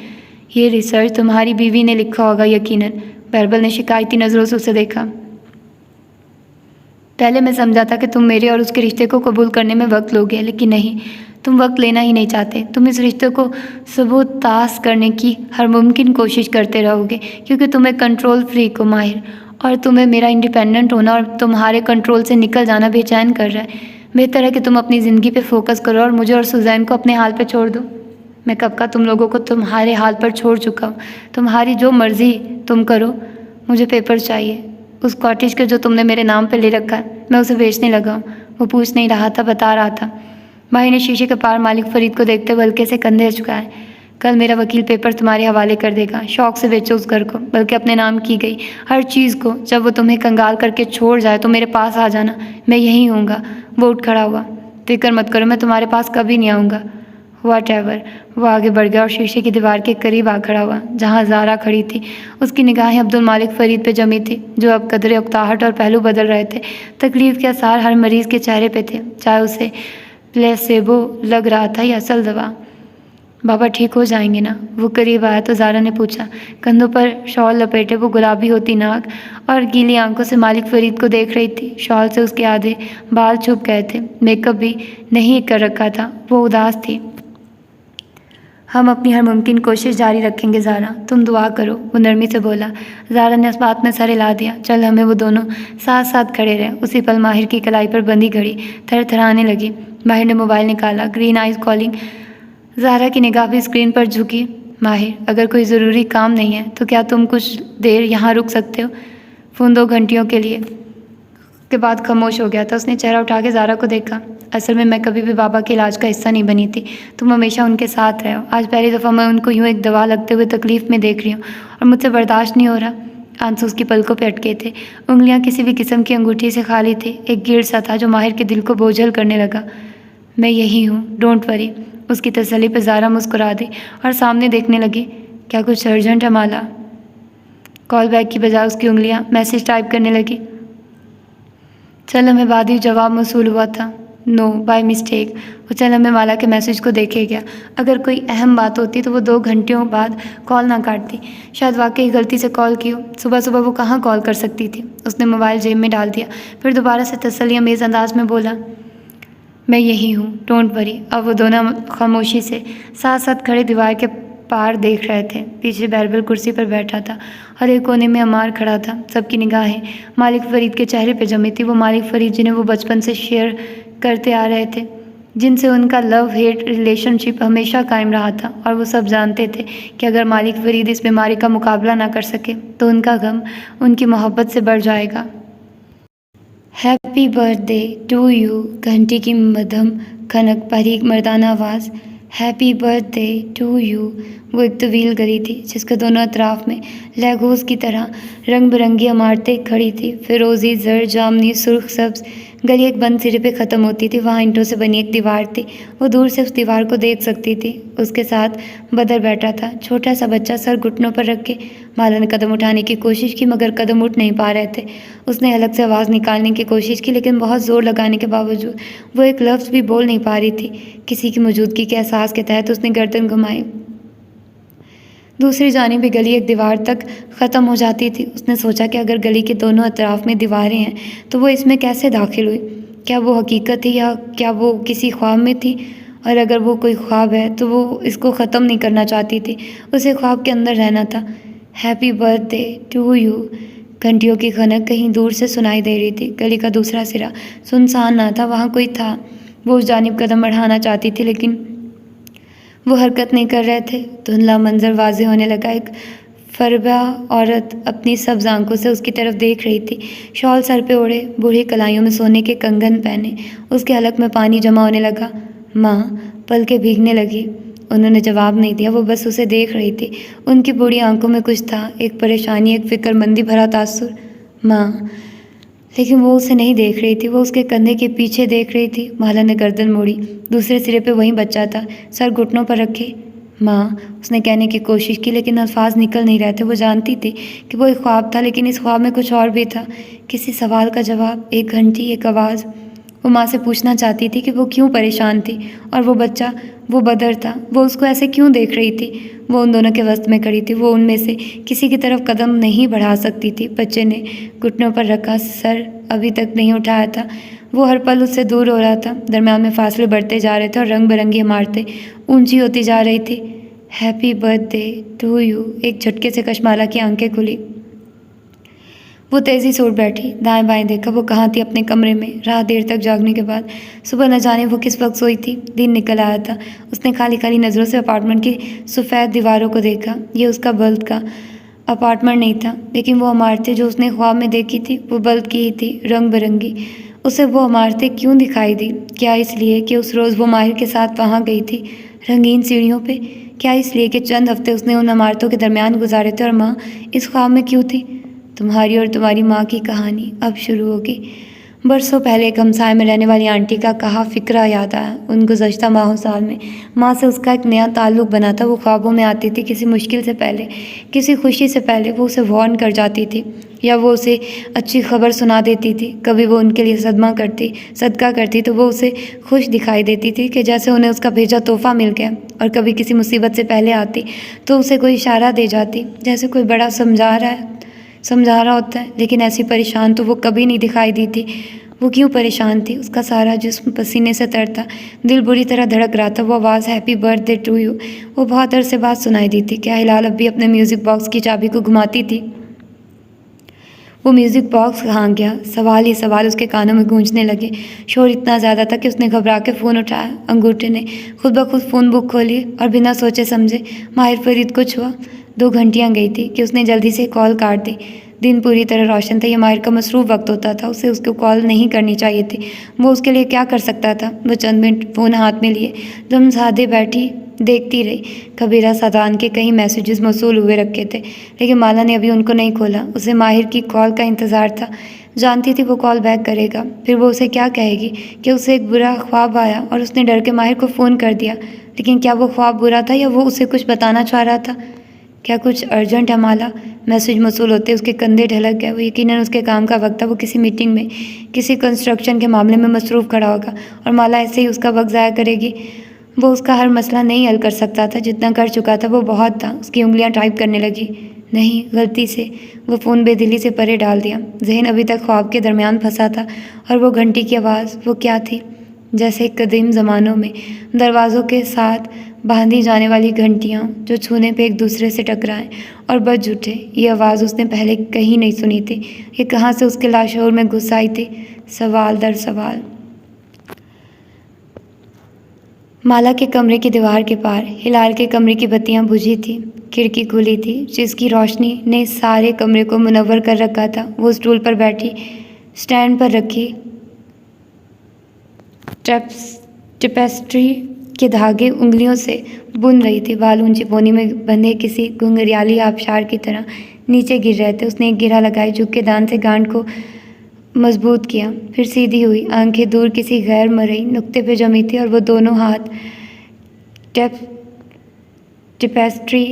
[SPEAKER 1] ये रिसर्च तुम्हारी बीवी ने लिखा होगा यकीनन। बैरबल ने शिकायती नज़रों से उसे देखा। पहले मैं समझा था कि तुम मेरे और उसके रिश्ते को कबूल करने में वक्त लोगे, लेकिन नहीं, तुम वक्त लेना ही नहीं चाहते। तुम इस रिश्ते को सबूतास करने की हर मुमकिन कोशिश करते रहोगे क्योंकि तुम एक कंट्रोल फ्रीक हो माहिर, और तुम्हें मेरा इंडिपेंडेंट होना और तुम्हारे कंट्रोल से निकल जाना बेचैन कर रहा है। बेहतर है कि तुम अपनी ज़िंदगी पे फोकस करो और मुझे और सुजैन को अपने हाल पे छोड़ दो। मैं कब का तुम लोगों को तुम्हारे हाल पर छोड़ चुका हूँ। तुम्हारी जो मर्ज़ी तुम करो। मुझे पेपर चाहिए उस कॉटेज के जो तुमने मेरे नाम पे ले रखा है। मैं उसे बेचने लगा हूँ। वो पूछ नहीं रहा था, बता रहा था। भाई ने शीशे के पार मालिक फ़रीद को देखते हुए हल्के से कंधे झुकाए। कल मेरा वकील पेपर तुम्हारे हवाले कर देगा। शौक़ से बेचो उस घर को, बल्कि अपने नाम की गई हर चीज़ को। जब वो तुम्हें कंगाल करके छोड़ जाए तो मेरे पास आ जाना, मैं यहीं हूँगा। वो उठ खड़ा हुआ। फिक्र मत करो, मैं तुम्हारे पास कभी नहीं आऊँगा। व्हाटएवर। वो आगे बढ़ गया और शीशे की दीवार के करीब आ खड़ा हुआ जहाँ ज़ारा खड़ी थी। उसकी निगाहें अब्दुल मालिक फ़रीद पे जमी थी, जो अब कदरे उकताहट और पहलू बदल रहे थे। तकलीफ़ के आसार हर मरीज़ के चेहरे पे थे, चाहे उसे प्लेसेबो लग रहा था या असल दवा। बाबा ठीक हो जाएंगे ना? वो करीब आया तो ज़ारा ने पूछा। कंधों पर शॉल लपेटे वो गुलाबी होती नाक और गीली आंखों से मालिक फ़रीद को देख रही थी। शॉल से उसके आधे बाल छुप गए थे। मेकअप भी नहीं कर रखा था। वो उदास थी। हम अपनी हर मुमकिन कोशिश जारी रखेंगे ज़ारा, तुम दुआ करो, वो नरमी से बोला। ज़ारा ने इस बात में सर हिला दिया। चल हमें। वो दोनों साथ साथ खड़े रहे। उसी पल माहिर की कलाई पर बंधी घड़ी थरथराने लगी। माहिर ने मोबाइल निकाला। Green eyes calling. ज़ारा की निगाह भी स्क्रीन पर झुकी। माहिर, अगर कोई ज़रूरी काम नहीं है तो क्या तुम कुछ देर यहाँ रुक सकते हो? फ़ोन 2 घंटियों के लिए के बाद खामोश हो गया था। उसने चेहरा उठा के ज़ारा को देखा। असल में मैं कभी भी बाबा के इलाज का हिस्सा नहीं बनी थी। तुम हमेशा उनके साथ रहे हो। आज पहली दफ़ा मैं उनको यूँ एक दवा लगते हुए तकलीफ़ में देख रही हूँ और मुझसे बर्दाश्त नहीं हो रहा। आंसू उसकी पलकों पे अटके थे। उंगलियाँ किसी भी किस्म की अंगूठी से खाली थी। एक गिर सा था जो माहिर के दिल को बोझल करने लगा। मैं यही हूँ, डोंट वरी। उसकी तसल्ली पर ज़ारा मुस्कुरा दी और सामने देखने लगी। क्या कुछ अर्जेंट है माला? कॉल बैक की बजाय उसकी उंगलियाँ मैसेज टाइप करने लगी। चल हमें बाद ही जवाब मौसूल हुआ था। No, by mistake. वो चल हमें माला के मैसेज को देखे गया। अगर कोई अहम बात होती तो वो 2 घंटियों बाद कॉल ना काटती। शायद वाकई गलती से कॉल की हो। सुबह सुबह वो कहाँ कॉल कर सकती थी। उसने मोबाइल जेब में डाल दिया, फिर दोबारा से तसल्ली अमेज़ अंदाज में बोला, मैं यही हूँ, डोंट वरी। अब वो दोनों खामोशी से साथ साथ खड़े दीवार के पार देख रहे थे। पीछे बैरबल कुर्सी पर बैठा था और एक कोने में अमार खड़ा था। सबकी निगाहें मालिक फ़रीद के चेहरे पे जमी थी। वो मालिक फ़रीद जिन्हें वो बचपन से शेयर करते आ रहे थे। जिनसे उनका लव हेट रिलेशनशिप हमेशा कायम रहा था, और वो सब जानते थे कि अगर मालिक फरीद इस बीमारी का मुकाबला ना कर सके तो उनका गम उनकी मोहब्बत से बढ़ जाएगा। हैप्पी बर्थडे टू यू, घंटी की मध्यम खनक, बारीक मर्दाना आवाज़। Happy birthday to you. वो एक तवील गली थी जिसके दोनों अतराफ में लेगोस की तरह रंग बिरंगी इमारतें खड़ी थी, फिरोज़ी, जर्द, जामनी, सुर्ख, सब्ज़। गली एक बंद सिरे पे ख़त्म होती थी। वहाँ ईंटों से बनी एक दीवार थी। वो दूर से उस दीवार को देख सकती थी। उसके साथ बदर बैठा था, छोटा सा बच्चा, सर घुटनों पर रख के। माला ने कदम उठाने की कोशिश की मगर कदम उठ नहीं पा रहे थे। उसने अलग से आवाज़ निकालने की कोशिश की लेकिन बहुत ज़ोर लगाने के बावजूद वो एक लफ्ज़ भी बोल नहीं पा रही थी। किसी की मौजूदगी के एहसास के तहत उसने गर्दन घुमाई। दूसरी जानिब भी गली एक दीवार तक ख़त्म हो जाती थी। उसने सोचा कि अगर गली के दोनों अतराफ में दीवारें हैं तो वो इसमें कैसे दाखिल हुई? क्या वो हकीकत थी या क्या वो किसी ख्वाब में थी? और अगर वो कोई ख्वाब है तो वो इसको ख़त्म नहीं करना चाहती थी, उसे ख्वाब के अंदर रहना था। Happy birthday to you. घंटियों की खनक कहीं दूर से सुनाई दे रही थी। गली का दूसरा सिरा सुनसान ना था, वहाँ कोई था। वो उस जानिब कदम बढ़ाना चाहती थी लेकिन वो हरकत नहीं कर रहे थे। धुंधला मंजर वाज़ेह होने लगा। एक फरबा औरत अपनी सब्ज़ आंखों से उसकी तरफ देख रही थी। शॉल सर पे ओढ़े, बूढ़ी कलाइयों में सोने के कंगन पहने। उसके हलक में पानी जमा होने लगा। माँ, पलकें भीगने लगी। उन्होंने जवाब नहीं दिया, वो बस उसे देख रही थी। उनकी बूढ़ी आंखों में कुछ था, एक परेशानी, एक फिक्रमंदी भरा तासुर। माँ, लेकिन वो उसे नहीं देख रही थी, वो उसके कंधे के पीछे देख रही थी। माला ने गर्दन मोड़ी। दूसरे सिरे पे वहीं बच्चा था, सर घुटनों पर रखे। माँ, उसने कहने की कोशिश की लेकिन अल्फाज निकल नहीं रहे थे। वो जानती थी कि वो एक ख्वाब था लेकिन इस ख्वाब में कुछ और भी था। किसी सवाल का जवाब, एक घंटी, एक आवाज़। वो माँ से पूछना चाहती थी कि वो क्यों परेशान थी, और वो बच्चा, वो बदर था, वो उसको ऐसे क्यों देख रही थी। वो उन दोनों के वस्त में खड़ी थी। वो उनमें से किसी की तरफ कदम नहीं बढ़ा सकती थी। बच्चे ने घुटनों पर रखा सर अभी तक नहीं उठाया था। वो हर पल उससे दूर हो रहा था। दरम्यान में फासले बढ़ते जा रहे थे और रंग बिरंगी इमारतें ऊंची होती जा रही थी। Happy birthday to you. एक झटके से कशमाला की आंखें खुली। वो तेज़ी से उठ बैठी, दाएं बाएं देखा। वो कहाँ थी? अपने कमरे में। रात देर तक जागने के बाद सुबह न जाने वो किस वक्त सोई थी। दिन निकल आया था। उसने खाली खाली नज़रों से अपार्टमेंट की सफ़ेद दीवारों को देखा। ये उसका बल्द का अपार्टमेंट नहीं था लेकिन वो इमारतें जो उसने ख्वाब में देखी थी वो बल्द की ही थी, रंग बिरंगी। उसे वो इमारतें क्यों दिखाई दी? क्या इसलिए कि उस रोज़ वो माहिर के साथ वहाँ गई थी, रंगीन सीढ़ियों पे? क्या इसलिए कि चंद हफ्ते उसने उन इमारतों के दरमियान गुजारे थे? और माँ इस ख्वाब में क्यों थी? तुम्हारी और तुम्हारी माँ की कहानी अब शुरू होगी। बरसों पहले एक हमसाए में रहने वाली आंटी का कहा फ़िक्रा याद आया। उन गुज़श्ता माह साल में माँ से उसका एक नया ताल्लुक़ बना था। वो ख्वाबों में आती थी, किसी मुश्किल से पहले, किसी खुशी से पहले वो उसे वार्न कर जाती थी या वो उसे अच्छी खबर सुना देती थी। कभी वो उनके लिए सदका करती तो वो उसे खुश दिखाई देती थी कि जैसे उन्हें उसका भेजा तोहफ़ा मिल गया। और कभी किसी मुसीबत से पहले आती तो उसे कोई इशारा दे जाती, जैसे कोई बड़ा समझा रहा होता है। लेकिन ऐसी परेशान तो वो कभी नहीं दिखाई दी थी। वो क्यों परेशान थी? उसका सारा जिस्म पसीने से तर था, दिल बुरी तरह धड़क रहा था। वो आवाज़ हैप्पी बर्थडे टू यू वो बहुत अरसे बाद सुनाई दी थी। क्या हिलाल अब भी अपने म्यूज़िक बॉक्स की चाबी को घुमाती थी? वो म्यूज़िक बॉक्स कहाँ गया? सवाल ही सवाल उसके कानों में गूंजने लगे। शोर इतना ज़्यादा था कि उसने घबरा के फ़ोन उठाया। अंगूठे ने खुद ब खुद फ़ोन बुक खोली और बिना सोचे समझे माहिर फरीद को छुआ। 2 घंटियाँ गई थी कि उसने जल्दी से कॉल काट दी। दिन पूरी तरह रोशन था। यह माहिर का मसरूफ़ वक्त होता था। उसे उसको कॉल नहीं करनी चाहिए थी। वो उसके लिए क्या कर सकता था? वो चंद मिनट फ़ोन हाथ में लिए दम साधे बैठी देखती रही। कबीरा सादान के कई मैसेजेस मौसूल हुए रखे थे लेकिन माला ने अभी उनको नहीं खोला। उसे माहिर की कॉल का इंतज़ार था। जानती थी वो कॉल बैक करेगा। फिर वो उसे क्या कहेगी कि उसे एक बुरा ख्वाब आया और उसने डर के माहिर को फ़ोन कर दिया। लेकिन क्या वो ख्वाब बुरा था या वो उसे कुछ बताना चाह रहा था? क्या कुछ अर्जेंट है माला? मैसेज मौसूल होते उसके कंधे ढलक गए। वो यकीनन उसके काम का वक्त था। वो किसी मीटिंग में, किसी कंस्ट्रक्शन के मामले में मसरूफ़ खड़ा होगा और माला ऐसे ही उसका वक्त ज़ाया करेगी। वो उसका हर मसला नहीं हल कर सकता था। जितना कर चुका था वो बहुत था। उसकी उंगलियां टाइप करने लगी। नहीं, गलती से वो फ़ोन बेदिली से परे डाल दिया। जहन अभी तक ख्वाब के दरमियान फंसा था और वो घंटी की आवाज़, वो क्या थी? जैसे कदीम ज़मानों में दरवाज़ों के साथ बांधी जाने वाली घंटियाँ जो छूने पे एक दूसरे से टकराएं और बज उठे। ये आवाज़ उसने पहले कहीं नहीं सुनी थी। ये कहाँ से उसके लाशोर में घुस आई थी? सवाल दर सवाल। माला के कमरे की दीवार के पार हिलाल के कमरे की बत्तियां बुझी थी। खिड़की खुली थी जिसकी रोशनी ने सारे कमरे को मुनव्वर कर रखा था। वो स्टूल पर बैठी स्टैंड पर रखी टेपेस्ट्री के धागे उंगलियों से बुन रही थी। बाल ऊंची पोनी में बंधे किसी घुंघरियाली आबशार की तरह नीचे गिर रहे थे। उसने एक गिरा लगाई, झुक के दान से गांठ को मजबूत किया, फिर सीधी हुई। आंखें दूर किसी गैर मरई नुक्ते पे जमी थी और वो दोनों हाथ टेपेस्ट्री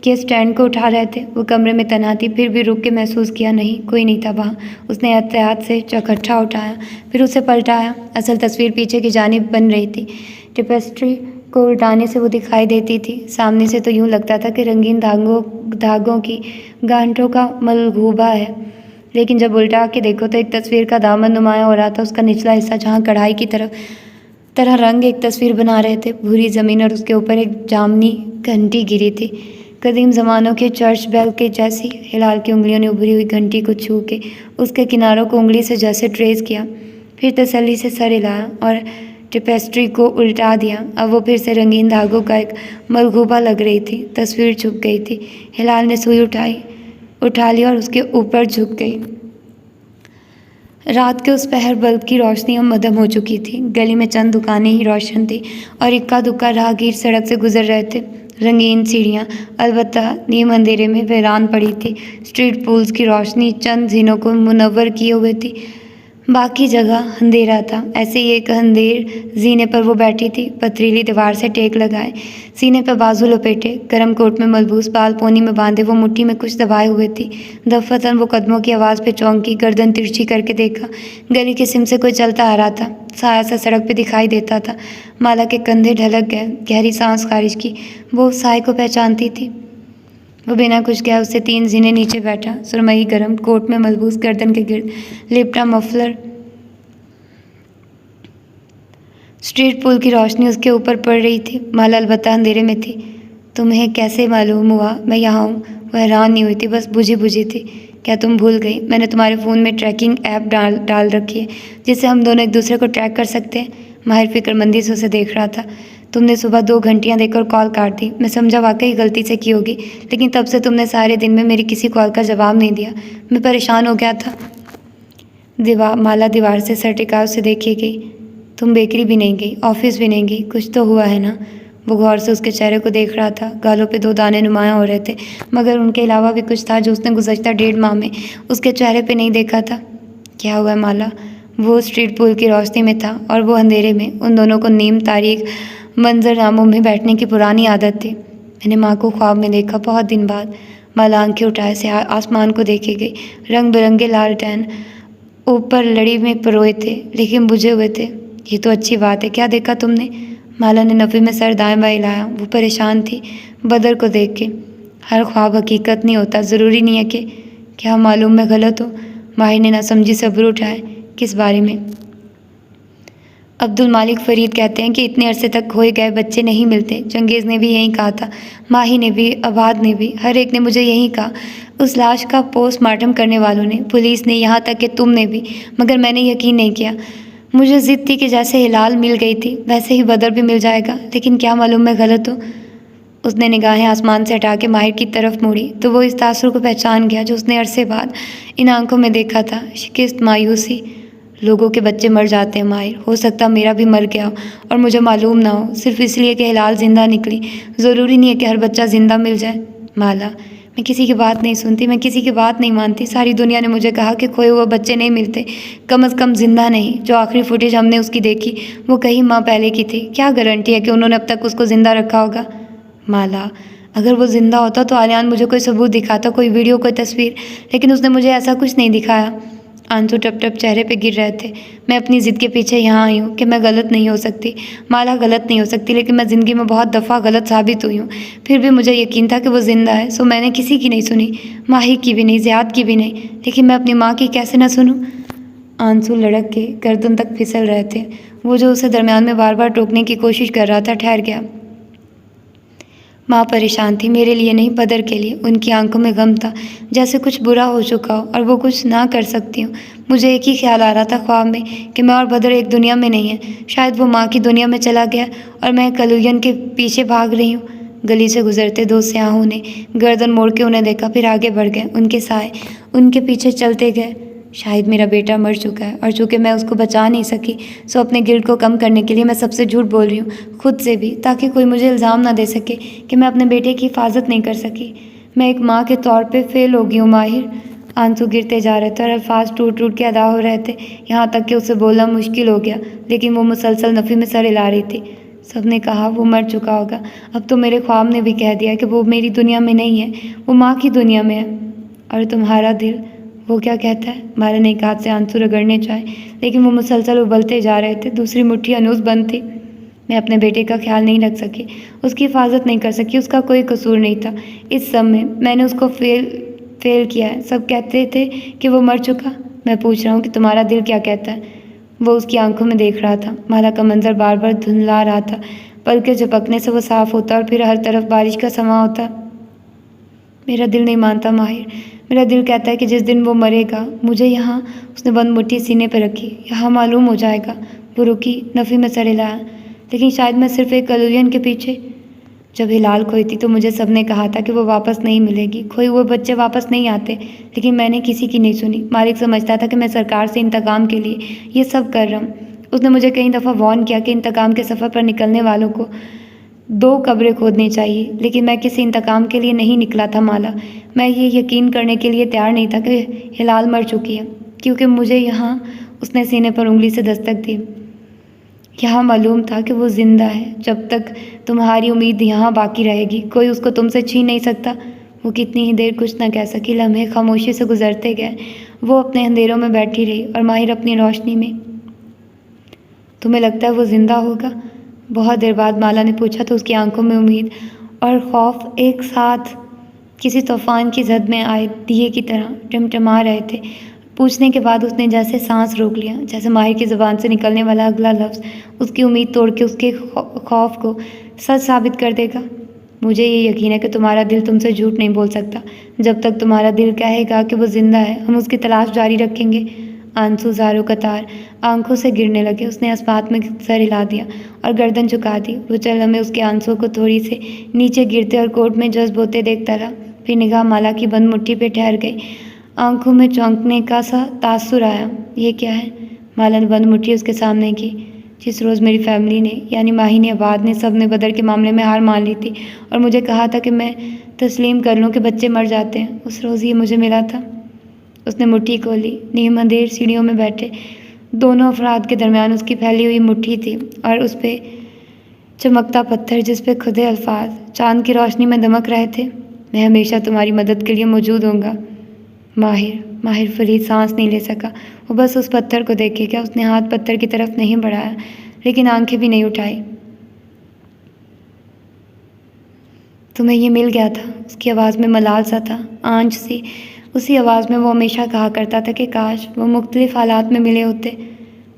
[SPEAKER 1] के स्टैंड को उठा रहे थे। वो कमरे में तन्हा थी, फिर भी रुक के महसूस किया नहीं, कोई नहीं था वहाँ। उसने एहतियात से चौखटा उठाया, फिर उसे पलटाया। असल तस्वीर पीछे की जानिब बन रही थी। टेपेस्ट्री को उल्टाने से वो दिखाई देती थी। सामने से तो यूँ लगता था कि रंगीन धागों की गांठों का मलगूबा है, लेकिन जब उल्टा के देखो तो एक तस्वीर का दामन नुमाया हो रहा था। उसका निचला हिस्सा जहाँ कढ़ाई की तरह रंग एक तस्वीर बना रहे थे। भूरी ज़मीन और उसके ऊपर एक जामनी घंटी गिरी थी, कदीम ज़मानों के चर्च बेल के जैसी। हिलाल की उंगलियों ने उभरी हुई घंटी को छू के उसके किनारों को उंगली से जैसे ट्रेस किया, फिर तसल्ली से सर हिलाया और टेपेस्ट्री को उल्टा दिया। अब वो फिर से रंगीन धागों का एक मलगूबा लग रही थी। तस्वीर झुक गई थी। हिलाल ने सुई उठा लिया और उसके ऊपर झुक गई। रात के उस पहर बल्ब की रोशनी अब मध्यम हो चुकी थी। गली में चंद दुकानें ही रोशन थी और इक्का दुक्का राहगीर सड़क से गुजर रहे थे। रंगीन सीढ़ियाँ अलबत्ता नीम अंधेरे में वीरान पड़ी थी। स्ट्रीट पूल्स की रोशनी चंद जीनों को मुनव्वर किए हुए थी, बाकी जगह अंधेरा था। ऐसे ही एक अंधेर जीने पर वो बैठी थी, पथरीली दीवार से टेक लगाए, सीने पर बाजू लपेटे, गर्म कोट में मलबूस बाल पोनी में बांधे वो मुट्ठी में कुछ दबाए हुए थी। दफतन वो कदमों की आवाज़ पे चौंकी, गर्दन तिरछी करके देखा। गली के सिम से कोई चलता आ रहा था, साया सा सड़क पे दिखाई देता था। माला के कंधे ढलक गए, गहरी सांस खारिज की। वो उस साय को पहचानती थी। वो बिना कुछ कहे उससे 3 जीने नीचे बैठा, सुरमई गर्म कोट में मलबूस, गर्दन के गिर्द लिपटा मफलर। स्ट्रीट पुल की रोशनी उसके ऊपर पड़ रही थी। माला अलबत्ता अंधेरे में थी। तुम्हें कैसे मालूम हुआ मैं यहाँ हूँ? वह हैरान नहीं हुई थी, बस बुझी थी। क्या तुम भूल गई? मैंने तुम्हारे फ़ोन में ट्रैकिंग ऐप डाल रखी है, जिससे हम दोनों एक दूसरे को ट्रैक कर सकते हैं। माहिर फिक्रमंदी से उसे देख रहा था। तुमने सुबह 2 घंटियाँ देकर कॉल काट दी। मैं समझा वाकई गलती से की होगी, लेकिन तब से तुमने सारे दिन में मेरी किसी कॉल का जवाब नहीं दिया। मैं परेशान हो गया था। माला दीवार से सर टिकाव से देखी गई। तुम बेकरी भी नहीं गई, ऑफिस भी नहीं गई, कुछ तो हुआ है ना? वो गौर से उसके चेहरे को देख रहा था। गालों पे 2 दाने नुमायाँ हो रहे थे, मगर उनके अलावा भी कुछ था जो उसने गुज़श्ता 1.5 माह में उसके चेहरे पे नहीं देखा था। क्या हुआ है माला? वो स्ट्रीट पुल की रोशनी में था और वो अंधेरे में। उन दोनों को नीम तारीख मंजरनामों में बैठने की पुरानी आदत थी। मैंने माँ को ख्वाब में देखा, बहुत दिन बाद। माला आंखें उठाए से आसमान को देखे गई। रंग बिरंगे लालटेन ऊपर लड़ी में परोए थे, लेकिन बुझे हुए थे। ये तो अच्छी बात है। क्या देखा तुमने? माला ने नफ़े में सर दाएं बाएं हिलाया। वो परेशान थी बदर को देख के। हर ख्वाब हकीकत नहीं होता, ज़रूरी नहीं है कि। क्या मालूम मैं गलत हूँ? माहिर ने नासमझी से अब्रू उठाए। किस बारे में? अब्दुल मालिक फ़रीद कहते हैं कि इतने अरसे तक खोए गए बच्चे नहीं मिलते। चंगेज़ ने भी यही कहा था, माही ने भी, आबाद ने भी, हर एक ने मुझे यही कहा। उस लाश का पोस्टमार्टम करने वालों ने, पुलिस ने, यहाँ तक कि तुमने भी, मगर मैंने यकीन नहीं किया। मुझे ज़िद थी कि जैसे हिलाल मिल गई थी वैसे ही बदर भी मिल जाएगा, लेकिन क्या मालूम मैं गलत हूँ। उसने निगाहें आसमान से हटा के माहिर की तरफ मोड़ी तो वो इस तासुर को पहचान गया जो उसने अरसे बाद इन आंखों में देखा था। शिकस्त, मायूसी। लोगों के बच्चे मर जाते हैं माहिर, हो सकता मेरा भी मर गया हो और मुझे मालूम ना हो, सिर्फ इसलिए कि हिलाल जिंदा निकली। ज़रूरी नहीं है कि हर बच्चा ज़िंदा मिल जाए। माला, मैं किसी की बात नहीं सुनती, मैं किसी की बात नहीं मानती। सारी दुनिया ने मुझे कहा कि खोए हुए बच्चे नहीं मिलते, कम से कम जिंदा नहीं। जो आखिरी फुटेज हमने उसकी देखी वो कई माह पहले की थी। क्या गारंटी है कि उन्होंने अब तक उसको ज़िंदा रखा होगा? माला, अगर वो ज़िंदा होता तो आलियान मुझे कोई सबूत दिखाता, कोई वीडियो, कोई तस्वीर, लेकिन उसने मुझे ऐसा कुछ नहीं दिखाया। आंसू टप टप चेहरे पे गिर रहे थे। मैं अपनी ज़िद के पीछे यहाँ आई हूँ कि मैं गलत नहीं हो सकती। माला गलत नहीं हो सकती, लेकिन मैं ज़िंदगी में बहुत दफ़ा गलत साबित हुई हूँ। फिर भी मुझे यकीन था कि वो ज़िंदा है, सो मैंने किसी की नहीं सुनी, माही की भी नहीं, ज़ियाद की भी नहीं, लेकिन मैं अपनी माँ की कैसे ना सुनूँ? आंसू लड़क के गर्दन तक फिसल रहे थे। वो जो उसे दरमियान में बार बार टोकने की कोशिश कर रहा था ठहर गया। माँ परेशान थी, मेरे लिए नहीं, बदर के लिए। उनकी आंखों में गम था, जैसे कुछ बुरा हो चुका हो और वो कुछ ना कर सकती हूँ। मुझे एक ही ख्याल आ रहा था ख्वाब में कि मैं और बदर एक दुनिया में नहीं है। शायद वो माँ की दुनिया में चला गया और मैं कलुयन के पीछे भाग रही हूँ। गली से गुजरते दो स्याहों ने गर्दन मोड़ के उन्हें देखा, फिर आगे बढ़ गए। उनके साए उनके पीछे चलते गए। शायद मेरा बेटा मर चुका है और चूँकि मैं उसको बचा नहीं सकी, सो अपने गिल्ट को कम करने के लिए मैं सबसे झूठ बोल रही हूँ, खुद से भी, ताकि कोई मुझे इल्ज़ाम ना दे सके कि मैं अपने बेटे की हिफाजत नहीं कर सकी। मैं एक माँ के तौर पे फेल हो गई हूँ माहिर। आंसू गिरते जा रहे थे और अल्फाज टूट टूट के अदा हो रहे थे, यहाँ तक कि उसे बोलना मुश्किल हो गया। लेकिन वो मुसलसल नफ़ी में सर हिला रही थी। सबने कहा वो मर चुका होगा। अब तो मेरे ख्वाब ने भी कह दिया कि वो मेरी दुनिया में नहीं है, वो माँ की दुनिया में है। और तुम्हारा दिल, वो क्या कहता है? माला ने एक हाथ से आंसू रगड़ने चाहे, लेकिन वो मुसलसल उबलते जा रहे थे। दूसरी मुट्ठी अनूस बंद थी। मैं अपने बेटे का ख्याल नहीं रख सकी, उसकी हिफाजत नहीं कर सकी। उसका कोई कसूर नहीं था। इस सब में मैंने उसको फेल किया है। सब कहते थे कि वो मर चुका। मैं पूछ रहा हूँ कि तुम्हारा दिल क्या कहता है? वो उसकी आंखों में देख रहा था। माला का मंजर बार बार धुंधला रहा था। पलकें झपकने से वो साफ होता और फिर हर तरफ बारिश का समा होता। मेरा दिल नहीं मानता माहिर। मेरा दिल कहता है कि जिस दिन वो मरेगा, मुझे यहाँ, उसने बंद मुट्ठी सीने पर रखी, यहाँ मालूम हो जाएगा। वो रुकी, नफ़ी में सर हिलाया। लेकिन शायद मैं सिर्फ एक कलुयन के पीछे। जब हिलाल खोई थी तो मुझे सबने कहा था कि वो वापस नहीं मिलेगी, खोए हुए बच्चे वापस नहीं आते। लेकिन मैंने किसी की नहीं सुनी। मालिक समझता था कि मैं सरकार से इंतकाम के लिए ये सब कर रहा हूँ। उसने मुझे कई दफ़ा वार्न किया कि इंतकाम के सफ़र पर निकलने वालों को 2 कब्रें खोदनी चाहिए। लेकिन मैं किसी इंतकाम के लिए नहीं निकला था माला। मैं ये यकीन करने के लिए तैयार नहीं था कि हिलाल मर चुकी है, क्योंकि मुझे यहाँ, उसने सीने पर उंगली से दस्तक दी, यहाँ मालूम था कि वो जिंदा है। जब तक तुम्हारी उम्मीद यहाँ बाकी रहेगी, कोई उसको तुमसे छीन नहीं सकता। वो कितनी ही देर कुछ न कह सकी। लम्हे खामोशी से गुजरते गए। वो अपने अंधेरों में बैठी रही और माहिर अपनी रोशनी में। तुम्हें लगता है वो जिंदा होगा? बहुत देर बाद माला ने पूछा तो उसकी आंखों में उम्मीद और खौफ एक साथ किसी तूफान की जद में आए दिए की तरह टिमटिमा रहे थे। पूछने के बाद उसने जैसे सांस रोक लिया, जैसे माहिर की ज़ुबान से निकलने वाला अगला लफ्ज़ उसकी उम्मीद तोड़ के उसके खौफ को सच साबित कर देगा। मुझे ये यकीन है कि तुम्हारा दिल तुमसे झूठ नहीं बोल सकता। जब तक तुम्हारा दिल कहेगा कि वो ज़िंदा है, हम उसकी तलाश जारी रखेंगे। आंसू ज़ारो कतार आंखों से गिरने लगे। उसने अस्पात में सर हिला दिया और गर्दन झुका दी। वो चल हमें उसके आंसुओं को थोड़ी से नीचे गिरते और कोट में जज्ब होते देखता रहा। फिर निगाह माला की बंद मुट्ठी पे ठहर गई। आंखों में चौंकने का सा तासुर आया। ये क्या है? माला ने बंद मुट्ठी उसके सामने की। जिस रोज़ मेरी फैमिली ने, यानी माही ने, आबाद ने, सब ने बदर के मामले में हार मान ली थी और मुझे कहा था कि मैं तस्लीम कर लूँ कि बच्चे मर जाते हैं, उस रोज़ ये मुझे मिला था। उसने मुट्ठी खोली। नीम अंधेर सीढ़ियों में बैठे दोनों अफराद के दरमियान उसकी फैली हुई मुट्ठी थी और उस पर चमकता पत्थर जिस पे खुदे अल्फाज चांद की रोशनी में दमक रहे थे। मैं हमेशा तुम्हारी मदद के लिए मौजूद होऊंगा। माहिर फरीद सांस नहीं ले सका। वो बस उस पत्थर को देखे। क्या उसने हाथ पत्थर की तरफ नहीं बढ़ाया, लेकिन आंखें भी नहीं उठाई। तुम्हें ये मिल गया था? उसकी आवाज़ में मलाल सा था, आंच सी। उसी आवाज़ में वो हमेशा कहा करता था कि काश वो मुख्तलिफ हालात में मिले होते।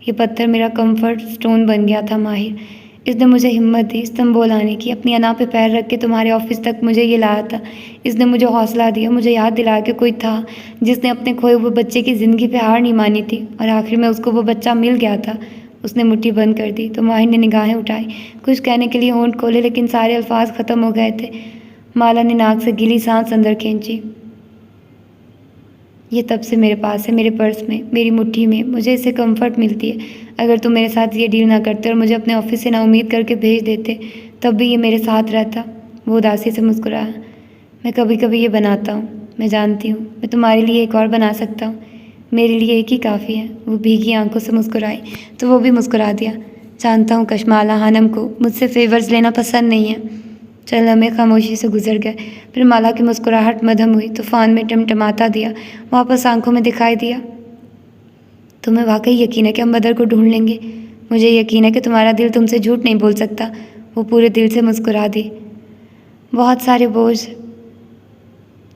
[SPEAKER 1] ये पत्थर मेरा कंफर्ट स्टोन बन गया था माहिर। इसने मुझे हिम्मत दी इस्तांबुल आने की। अपनी अना पे पैर रख के तुम्हारे ऑफिस तक मुझे ये लाया था। इसने मुझे हौसला दिया, मुझे याद दिलाया कि कोई था जिसने अपने खोए हुए बच्चे की ज़िंदगी पे हार नहीं मानी थी और आखिर में उसको वो बच्चा मिल गया था। उसने मुट्ठी बंद कर दी तो माहिर ने निगाहें उठाई। कुछ कहने के लिए होंठ खोले, लेकिन सारे अल्फाज ख़त्म हो गए थे। माला ने नाक से गीली सांस अंदर खींची। ये तब से मेरे पास है, मेरे पर्स में, मेरी मुट्ठी में। मुझे इससे कंफर्ट मिलती है। अगर तुम मेरे साथ ये डील ना करते और मुझे अपने ऑफिस से ना उम्मीद करके भेज देते, तब भी ये मेरे साथ रहता। वो उदासी से मुस्कुराया। मैं कभी कभी ये बनाता हूँ, मैं जानती हूँ। मैं तुम्हारे लिए एक और बना सकता हूँ। मेरे लिए एक ही काफ़ी है। वो भीगी आंखों से मुस्कुराई तो वो भी मुस्कुरा दिया। जानता हूँ कशमाला हानम को मुझसे फेवर्स लेना पसंद नहीं है। चल हमें खामोशी से गुजर गए। फिर माला की मुस्कुराहट मधम हुई। तूफान में टिमटिमाता दिया वापस आंखों में दिखाई दिया। तुम्हें वाकई यकीन है कि हम बदर को ढूंढ लेंगे? मुझे यकीन है कि तुम्हारा दिल तुमसे झूठ नहीं बोल सकता। वो पूरे दिल से मुस्कुरा दी। बहुत सारे बोझ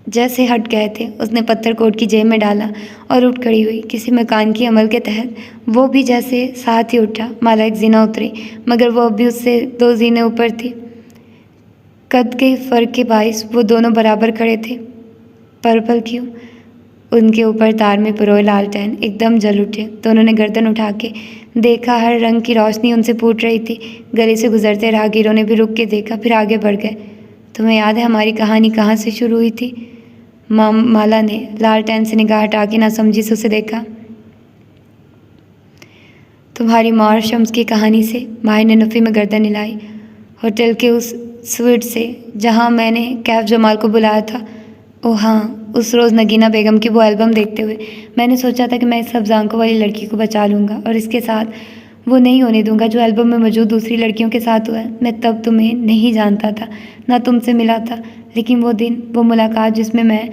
[SPEAKER 1] जैसे हट गए थे। उसने पत्थर कोट की जेब में डाला और उठ खड़ी हुई। किसी मकान की अमल के तहत वो भी जैसे साथ ही उठा। माला एक जीना उतरी, मगर वो अब भी उससे 2 जीने ऊपर थी। कद के फ़र्क के बाइस वो दोनों बराबर खड़े थे। पर्पल क्यों? उनके ऊपर तार में पिरोए लालटेन एकदम जल उठे तो उन्होंने गर्दन उठा के देखा, हर रंग की रोशनी उनसे फूट रही थी। गली से गुजरते राहगीरों ने भी रुक के देखा, फिर आगे बढ़ गए। तुम्हें याद है हमारी कहानी कहाँ से शुरू हुई थी? माला ने लालटेन से निगाह हटा के नासमझी से उसे देखा। तुम्हारी माँ और शम्स की कहानी से, माहिर ने नफ़ी में गर्दन हिलाई। होटल के उस स्वीट से जहाँ मैंने कैफ जमाल को बुलाया था। ओह हाँ, उस रोज़ नगीना बेगम की वो एल्बम देखते हुए मैंने सोचा था कि मैं इस सब आंखों वाली लड़की को बचा लूँगा और इसके साथ वो नहीं होने दूंगा जो एल्बम में मौजूद दूसरी लड़कियों के साथ हुआ है। मैं तब तुम्हें नहीं जानता था, ना तुमसे मिला था, लेकिन वो दिन, वो मुलाकात जिसमें मैं,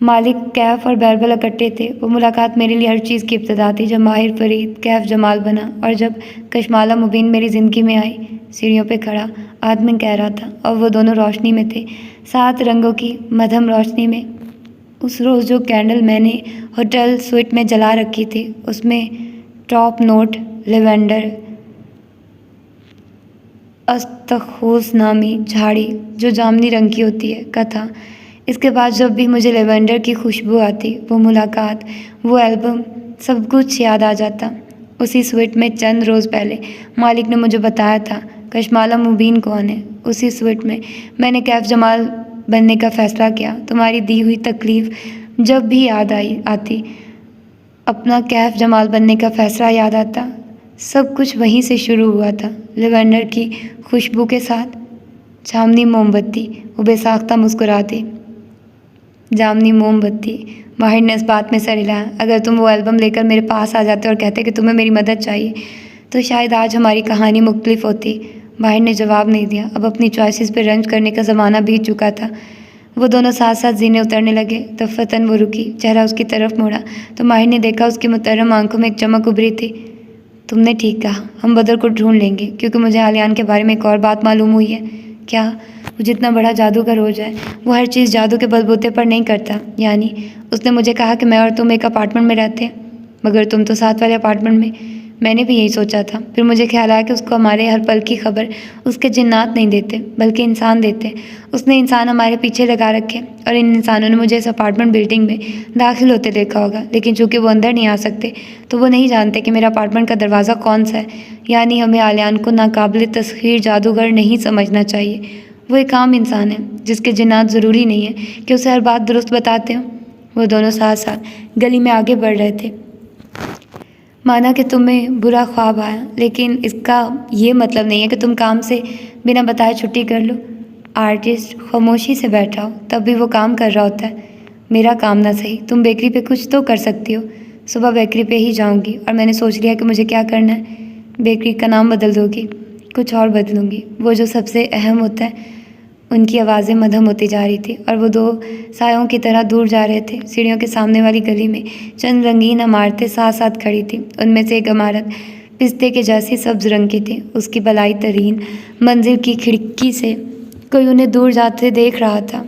[SPEAKER 1] मालिक, कैफ और बैरबल इकट्ठे थे, वो मुलाकात मेरे लिए हर चीज़ की इब्तिदा थी। जब माहिर फरीद कैफ जमाल बना और जब कशमाला मुबीन मेरी ज़िंदगी में आई। सीढ़ियों पे खड़ा आदमी कह रहा था और वो दोनों रोशनी में थे, 7 रंगों की मध्यम रोशनी में। उस रोज़ जो कैंडल मैंने होटल स्वीट में जला रखी थी उसमें टॉप नोट लेवेंडर अस्तखोस नामी झाड़ी जो जामनी रंग की होती है का था। इसके बाद जब भी मुझे लेवेंडर की खुशबू आती, वो मुलाकात, वो एल्बम, सब कुछ याद आ जाता। उसी स्वीट में चंद रोज़ पहले मालिक ने मुझे बताया था कशमाला मुबीन कौन है। उसी स्वीट में मैंने कैफ जमाल बनने का फ़ैसला किया। तुम्हारी दी हुई तकलीफ़ जब भी याद आती, अपना कैफ जमाल बनने का फ़ैसला याद आता। सब कुछ वहीं से शुरू हुआ था, लेवेंडर की खुशबू के साथ। जामनी मोमबत्ती, वो बेसाख्ता मुस्कुराती। जामनी मोमबत्ती, माहिर ने इस बात में सर हिलाया। अगर तुम वो एल्बम लेकर मेरे पास आ जाते और कहते कि तुम्हें मेरी मदद चाहिए तो शायद आज हमारी कहानी मुख्तलिफ होती। माहिर ने जवाब नहीं दिया। अब अपनी चॉइसेस पर रंज करने का ज़माना बीत चुका था। वो दोनों साथ साथ जीने उतरने लगे। दफ़तन वो रुकी, चेहरा उसकी तरफ मोड़ा तो माहिर ने देखा उसकी मुतर्रम आंखों में एक चमक उभरी थी। तुमने ठीक कहा, हम बदर को ढूंढ लेंगे, क्योंकि मुझे आलियान के बारे में एक और बात मालूम हुई है। क्या? वो जितना बड़ा जादूगर हो जाए, वो हर चीज़ जादू के बलबूते पर नहीं करता। यानी उसने मुझे कहा कि मैं और तुम एक अपार्टमेंट में रहते हैं, मगर तुम तो साथ वाले अपार्टमेंट में। मैंने भी यही सोचा था। फिर मुझे ख्याल आया कि उसको हमारे हर पल की खबर उसके जिन्नात नहीं देते, बल्कि इंसान देते। उसने इंसान हमारे पीछे लगा रखे और इन इंसानों ने मुझे इस अपार्टमेंट बिल्डिंग में दाखिल होते देखा होगा, लेकिन चूंकि वो अंदर नहीं आ सकते तो वो नहीं जानते कि मेरा अपार्टमेंट का दरवाज़ा कौन सा है। यानी हमें आलियान को नाकाबिल तस्खीर जादूगर नहीं समझना चाहिए। वो एक आम इंसान है जिसके जिन्नात ज़रूरी नहीं है कि उसे हर बात दुरुस्त बताते हों। वो दोनों साथ साथ गली में आगे बढ़ रहे थे। माना कि तुम्हें बुरा ख्वाब आया, लेकिन इसका ये मतलब नहीं है कि तुम काम से बिना बताए छुट्टी कर लो। आर्टिस्ट खामोशी से बैठा हो तब भी वो काम कर रहा होता है। मेरा काम ना सही, तुम बेकरी पे कुछ तो कर सकती हो। सुबह बेकरी पे ही जाऊंगी और मैंने सोच लिया कि मुझे क्या करना है। बेकरी का नाम बदल दोगी? कुछ और बदलूंगी। वो जो सबसे अहम होता है। उनकी आवाज़ें मध्यम होती जा रही थी और वो दो सायों की तरह दूर जा रहे थे। सीढ़ियों के सामने वाली गली में चंद रंगीन इमारतें साथ साथ खड़ी थी। उनमें से एक इमारत पिस्ते के जैसी सब्ज रंग की थी। उसकी बलाई तरीन मंजिल की खिड़की से कोई उन्हें दूर जाते देख रहा था।